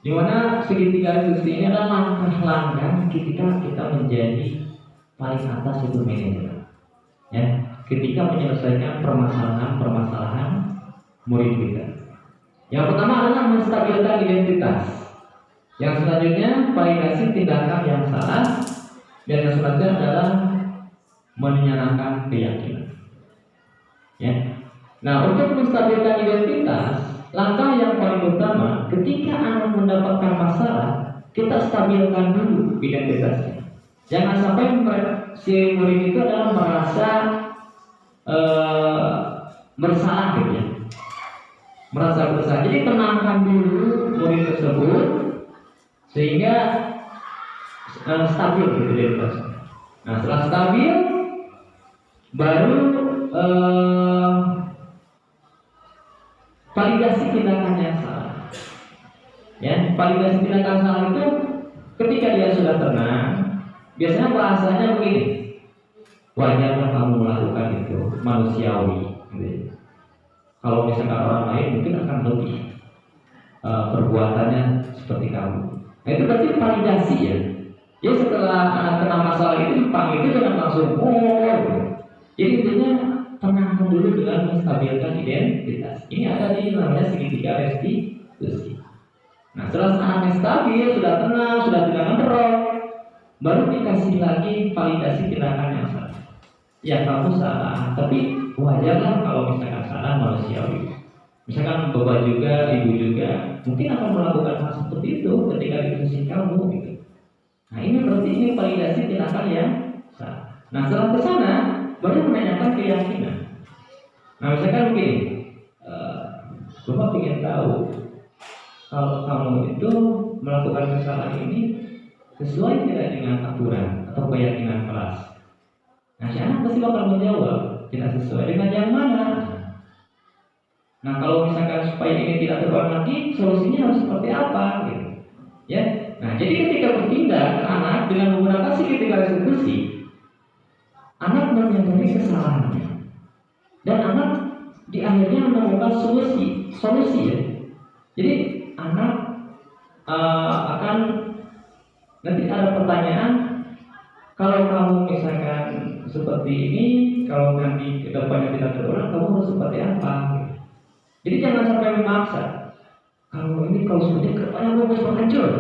Di mana segitiga restitusi ini adalah langkah-langkah ketika kita menjadi paling atas itu manajer. Ya, ketika menyelesaikan permasalahan murid kita. Yang pertama adalah menstabilkan identitas. Yang selanjutnya validasi tindakan yang salah. Dan yang selanjutnya adalah menyenangkan keyakinan. Ya. Nah, untuk menstabilkan identitas, langkah yang paling utama ketika anak mendapatkan masalah, kita stabilkan dulu identitasnya. Jangan sampai si murid itu adalah merasa bersalah gitu ya. Merasa bersalah. Jadi tenangkan dulu murid tersebut sehingga stabil gitu identitasnya. Nah, setelah stabil baru validasi tindakan yang salah. Ya, validasi tindakan salah itu ketika dia sudah tenang, biasanya bahasanya begini. Wajarlah kamu melakukan itu, manusiawi. Gitu. Kalau misalkan orang lain mungkin akan lebih perbuatannya seperti kamu. Nah, itu berarti validasi ya. Ya setelah anak kena masalah itu dipanggil itu jangan langsung Jadi intinya tenangkan dulu dengan menstabilkan identitas. Ini ada di namanya segitiga restitusi. Nah, setelah anaknya stabil, sudah tenang, sudah tidak ngerok, baru dikasih lagi validasi tindakan yang salah. Ya kamu salah, tapi wajarlah kalau misalkan salah, manusiawi. Misalkan bapak juga, ibu juga mungkin akan melakukan hal seperti itu ketika di posisi kamu gitu. Nah ini berarti ini validasi tindakan yang salah. Nah setelah ke sana baru menanyakan keyakinan. Nah misalkan begini, bapak ingin tahu kalau kamu itu melakukan kesalahan ini sesuai tidak dengan aturan atau keyakinan kelas. Nah si anak pasti bakal menjawab tidak sesuai dengan yang mana. Nah kalau misalkan supaya ini tidak terulang lagi, solusinya harus seperti apa gitu. Ya. Nah jadi ketika bertindak anak dengan menggunakan segitiga restitusi, anak menyadari kesalahannya dan anak di akhirnya menemukan solusi ya. Jadi anak akan nanti ada pertanyaan, kalau kamu misalkan seperti ini, kalau nanti ke depannya tidak terulang, kamu harus seperti apa? Jadi jangan sampai memaksa. Kalau ini kalau seperti kedepannya kamu harus hancur.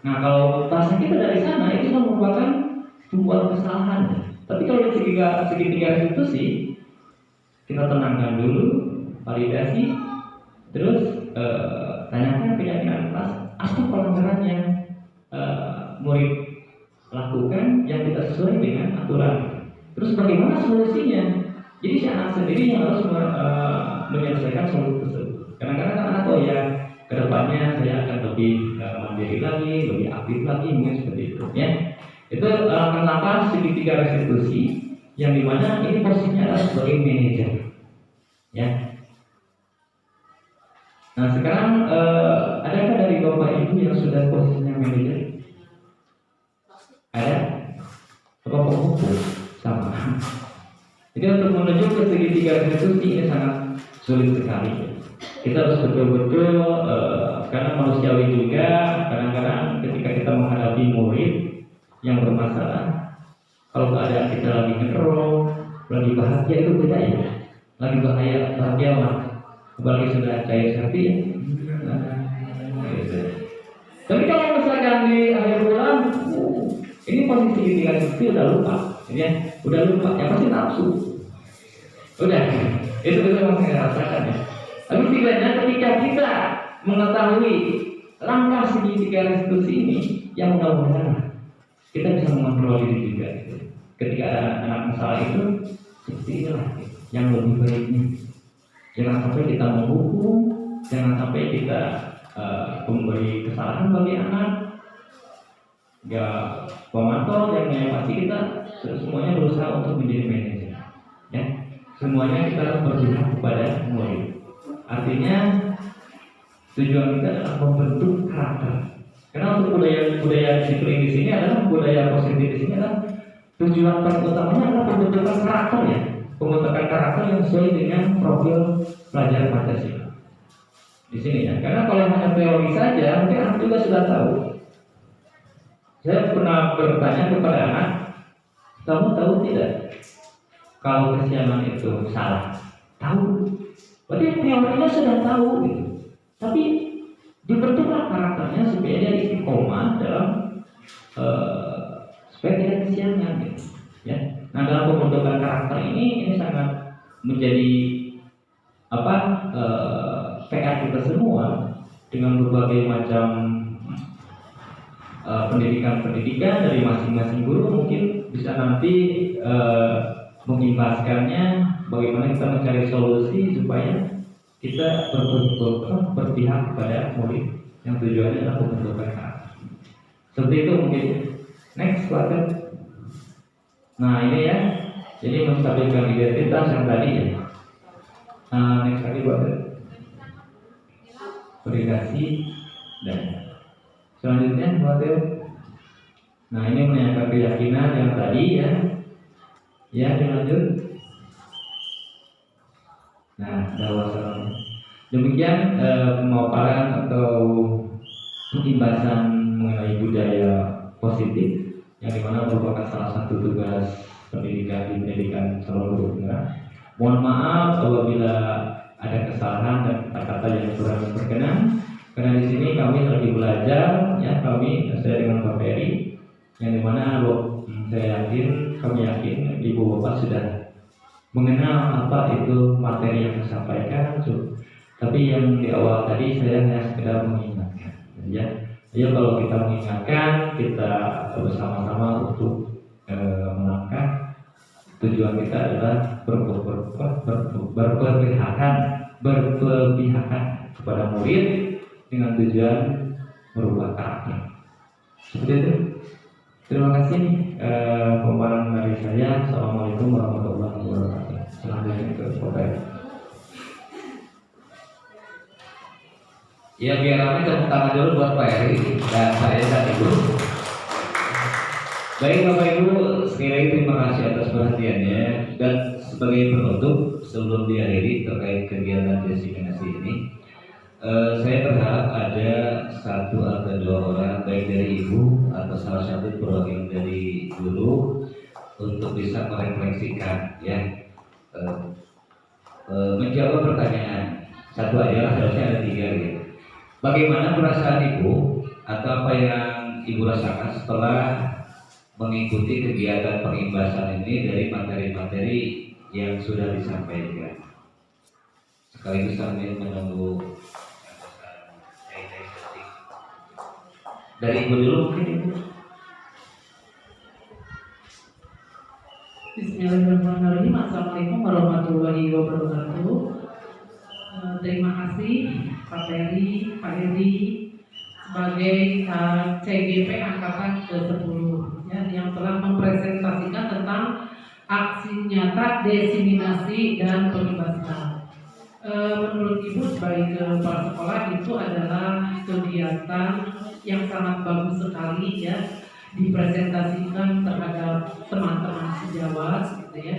Nah kalau bahasa kita dari sana itu merupakan sebuah kesalahan. Tapi kalau di segitiga restitusi, kita tenangkan dulu, validasi, terus tanyakan keyakinan kelas apa pelanggaran yang murid lakukan yang tidak sesuai dengan aturan. Terus bagaimana solusinya? Jadi si anak sendiri yang harus menyelesaikan solusi tersebut. Kadang-kadang anak ya kedepannya saya akan lebih mandiri lagi, lebih aktif lagi, mungkin seperti itu. Ya, itu kenapa segitiga restitusi yang dimana ini posisinya adalah sebagai manajer. Ya. Nah sekarang adakah dari bapak ibu yang sudah posisinya manajer? Ada? Bapak ibu sama. Jadi untuk menuju ke segitiga restitusi ini sangat sulit sekali. Kita harus betul-betul karena manusiawi juga, kadang-kadang ketika kita menghadapi murid yang bermasalah, kalau keadaan kita lagi ngerol, lagi bahagia itu beda ya. Lagi bahagia mah, apalagi sudah cair serpi ya. Tapi kalau misalkan di akhir bulan, ini posisi segitiga restitusi udah lupa, ya, udah lupa, yang pasti nafsu. Udah, itu masih rasakan ya. Tapi setidaknya ketika kita mengetahui langkah segitiga restitusi ini, yang mudah-mudahan kita bisa mengontrol diri juga. Gitu. Ketika ada anak masalah itu, seperti inilah yang lebih baiknya. Jangan sampai kita menghukum, jangan sampai kita memberi kesalahan bagi anak. Ya, pemantau yang pasti kita semuanya berusaha untuk menjadi manajer. Ya, semuanya kita berpihak kepada murid. Artinya tujuan kita adalah membentuk karakter. Karena untuk budaya disiplin di sini adalah budaya positif di sini adalah tujuan paling utamanya adalah pembentukan karakter ya, pembentukan karakter yang sesuai dengan profil pelajar Pancasila. Di sini ya. Karena kalau hanya teori saja, mungkin anak juga sudah tahu. Saya pernah bertanya kepada anak, kamu tahu tidak kalau kesianan itu salah? Tahu. Berarti teorinya sudah tahu gitu. Tapi dibentuklah karakternya supaya dia istiqomah dalam supaya tidak kesiangan gitu. Ya. Nah, dalam pembentukan karakter ini sangat menjadi PR kita semua dengan berbagai macam pendidikan dari masing-masing guru mungkin bisa nanti mengimbaskannya bagaimana kita mencari solusi supaya kita berpihak kepada murid yang tujuannya adalah pembentukan karakter. Seperti itu mungkin. Next slide. Nah ini ya, jadi menstabilkan identitas yang tadi ya. Next lagi buat verifikasi dan selanjutnya buat. Nah ini menanyakan keyakinan yang tadi ya. Ya dilanjut. Nah, wassalam. Demikian pemaparan atau pembahasan mengenai budaya positif yang dimana merupakan salah satu tugas pendidikan di pendidikan calon guru penggerak. Mohon maaf apabila ada kesalahan dan kata-kata yang kurang berkenan, karena di sini kami lagi belajar, ya saya dengan Pak Ferry, yang dimana kami yakin Ibu Bapak sudah mengenal apa itu materi yang disampaikan, tapi yang di awal tadi saya hanya sekedar mengingatkan, ya. Jadi kalau kita mengingatkan, kita bersama-sama untuk melangkah. Tujuan kita adalah berpihakan kepada murid dengan tujuan merubah karakter. Seperti itu. Terima kasih pemaparan dari saya. Assalamualaikum warahmatullahi wabarakatuh. Selanjutnya ke Bapak. Ya biar kami tepuk tangan dulu buat Pak Eri dan saya dan Ibu. Baik Bapak Ibu, sekali lagi terima kasih atas perhatiannya. Dan sebagai penutup sebelum diakhiri terkait kegiatan desiminasi ini, saya berharap ada satu atau dua orang baik dari Ibu atau salah satu perwakilan dari guru untuk bisa merefleksikan ya, menjawab pertanyaan. Satu aja lah, harusnya ada tiga gitu. Bagaimana perasaan Ibu atau apa yang Ibu rasakan setelah mengikuti kegiatan pengimbasan ini dari materi-materi yang sudah disampaikan? Sekaligus sambil menunggu dari Ibu dulu mungkin Ibu. Bismillahirrahmanirrahim. Assalamualaikum warahmatullahi wabarakatuh. Terima kasih Pak Ferry, Pak Eri sebagai CGP Angkatan ke-10 ya, yang telah mempresentasikan tentang aksi nyata desiminasi dan pengimbasan. Menurut Ibu sebagai kepala sekolah itu adalah kegiatan yang sangat bagus sekali ya, dipresentasikan terhadap teman-teman sejawat gitu ya.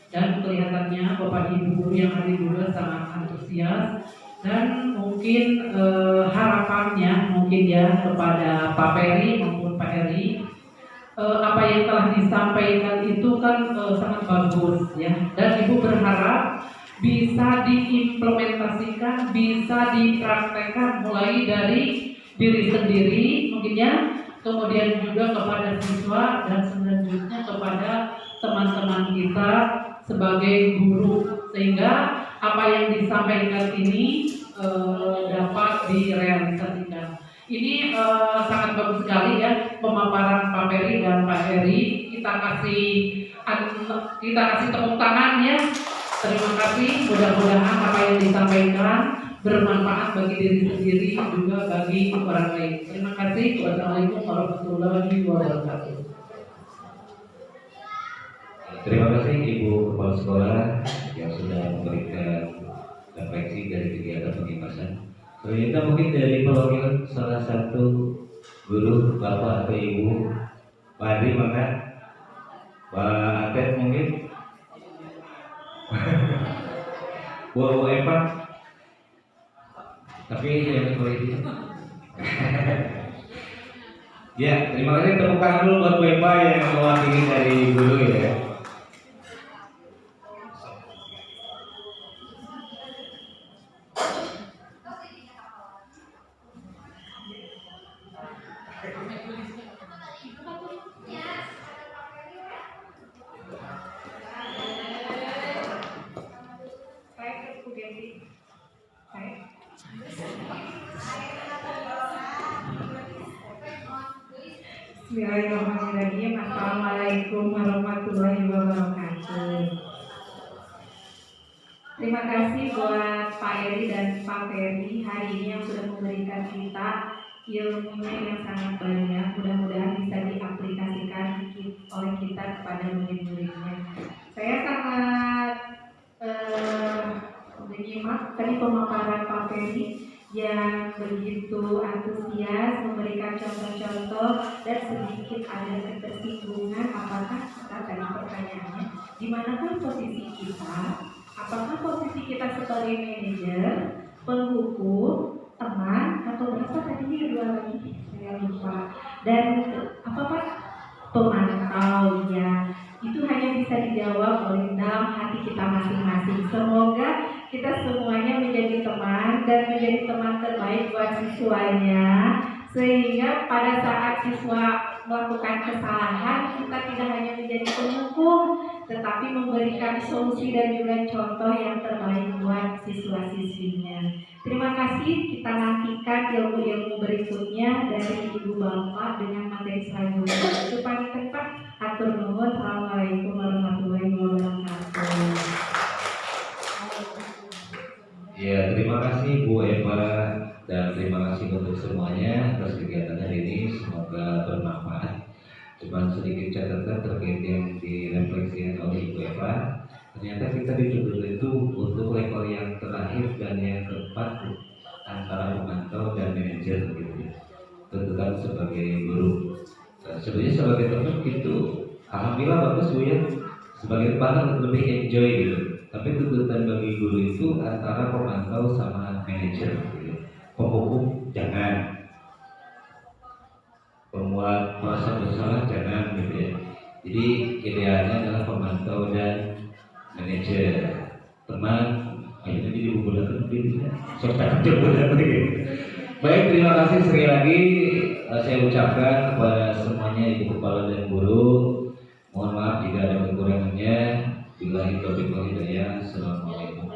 Dan kegiatannya Bapak Ibu guru yang hari juga sangat antusias dan mungkin harapannya mungkin ya kepada Pak Peri maupun Pak Eri, apa yang telah disampaikan itu kan sangat bagus ya, dan Ibu berharap bisa diimplementasikan, bisa dipraktekkan mulai dari diri sendiri mungkin ya, kemudian juga kepada siswa dan selanjutnya kepada teman-teman kita sebagai guru, sehingga apa yang disampaikan ini dapat direalisasikan. Ini sangat bagus sekali ya pemaparan Pak Peri dan Pak Heri. Kita kasih tepuk tangan ya. Terima kasih. Mudah-mudahan apa yang disampaikan bermanfaat bagi diri sendiri juga bagi orang lain. Terima kasih. Wassalamualaikum warahmatullahi wabarakatuh. Terima kasih Ibu Kepala Sekolah yang sudah memberikan refleksi dari kegiatan pengimasan. Selanjutnya mungkin dari perwakilan salah satu guru, Bapak atau Ibu, Pak Adi, maka Pak Atet mungkin, Bu Eva, tapi yang itu. Ya, terima kasih, tepuk tangan dulu buat Bu Eva yang mewakili dari guru ya. Bismillahirrahmanirrahim. Assalamualaikum warahmatullahi wabarakatuh. Terima kasih buat Pak Eri dan Pak Ferry hari ini yang sudah memberikan kita ilmunya yang sangat banyak. Mudah-mudahan bisa diaplikasikan oleh kita kepada murid-muridnya. Saya sangat menyimak tadi pemaparan Pak Ferry yang begitu antusias memberikan contoh-contoh dan sedikit ada ketersinggungan. Apakah kita tadi pertanyaannya di manakah posisi kita? Apakah posisi kita sebagai manajer, penghukum, teman, atau berapa tadinya dua lagi saya lupa. Dan apakah pemantau ya? Itu hanya bisa dijawab oleh dalam hati kita masing-masing. Semoga kita semuanya menjadi teman dan menjadi teman terbaik buat siswanya, sehingga pada saat siswa melakukan kesalahan kita tidak hanya menjadi penghukum, tetapi memberikan solusi dan juga contoh yang terbaik buat siswa-siswinya. Terima kasih, kita nantikan ilmu-ilmu berikutnya dari Ibu Bapak dengan materi selanjutnya. Itu paling tepat. Atur nuhun. Assalamualaikum warahmatullahi wabarakatuh. Ya, terima kasih Bu Eva dan terima kasih untuk semuanya atas kegiatan hari ini. Semoga bermanfaat. Cuma sedikit catatan terkait yang direfleksikan oleh Ibu Eva. Ternyata kita dituntut itu untuk level yang terakhir dan yang keempat antara pemantau dan manajer gitu ya. Tuntutan sebagai guru. Sebenarnya sebagai teman gitu, alhamdulillah bagus Bu ya. Sebagai teman lebih enjoy gitu. Tapi tuntutan bagi guru itu antara pemantau sama manajer gitu. Penghukum jangan, pembuat merasa bersalah jangan gitu ya. Jadi idealnya adalah pemantau dan manajer. Teman akhirnya jadi bulan lebih serta bulan gitu. Baik, terima kasih sekali lagi saya ucapkan kepada semuanya Ibu Kepala dan Guru. Mohon maaf jika ada kekurangannya. Billahi taufiq wal hidayah. Assalamualaikum.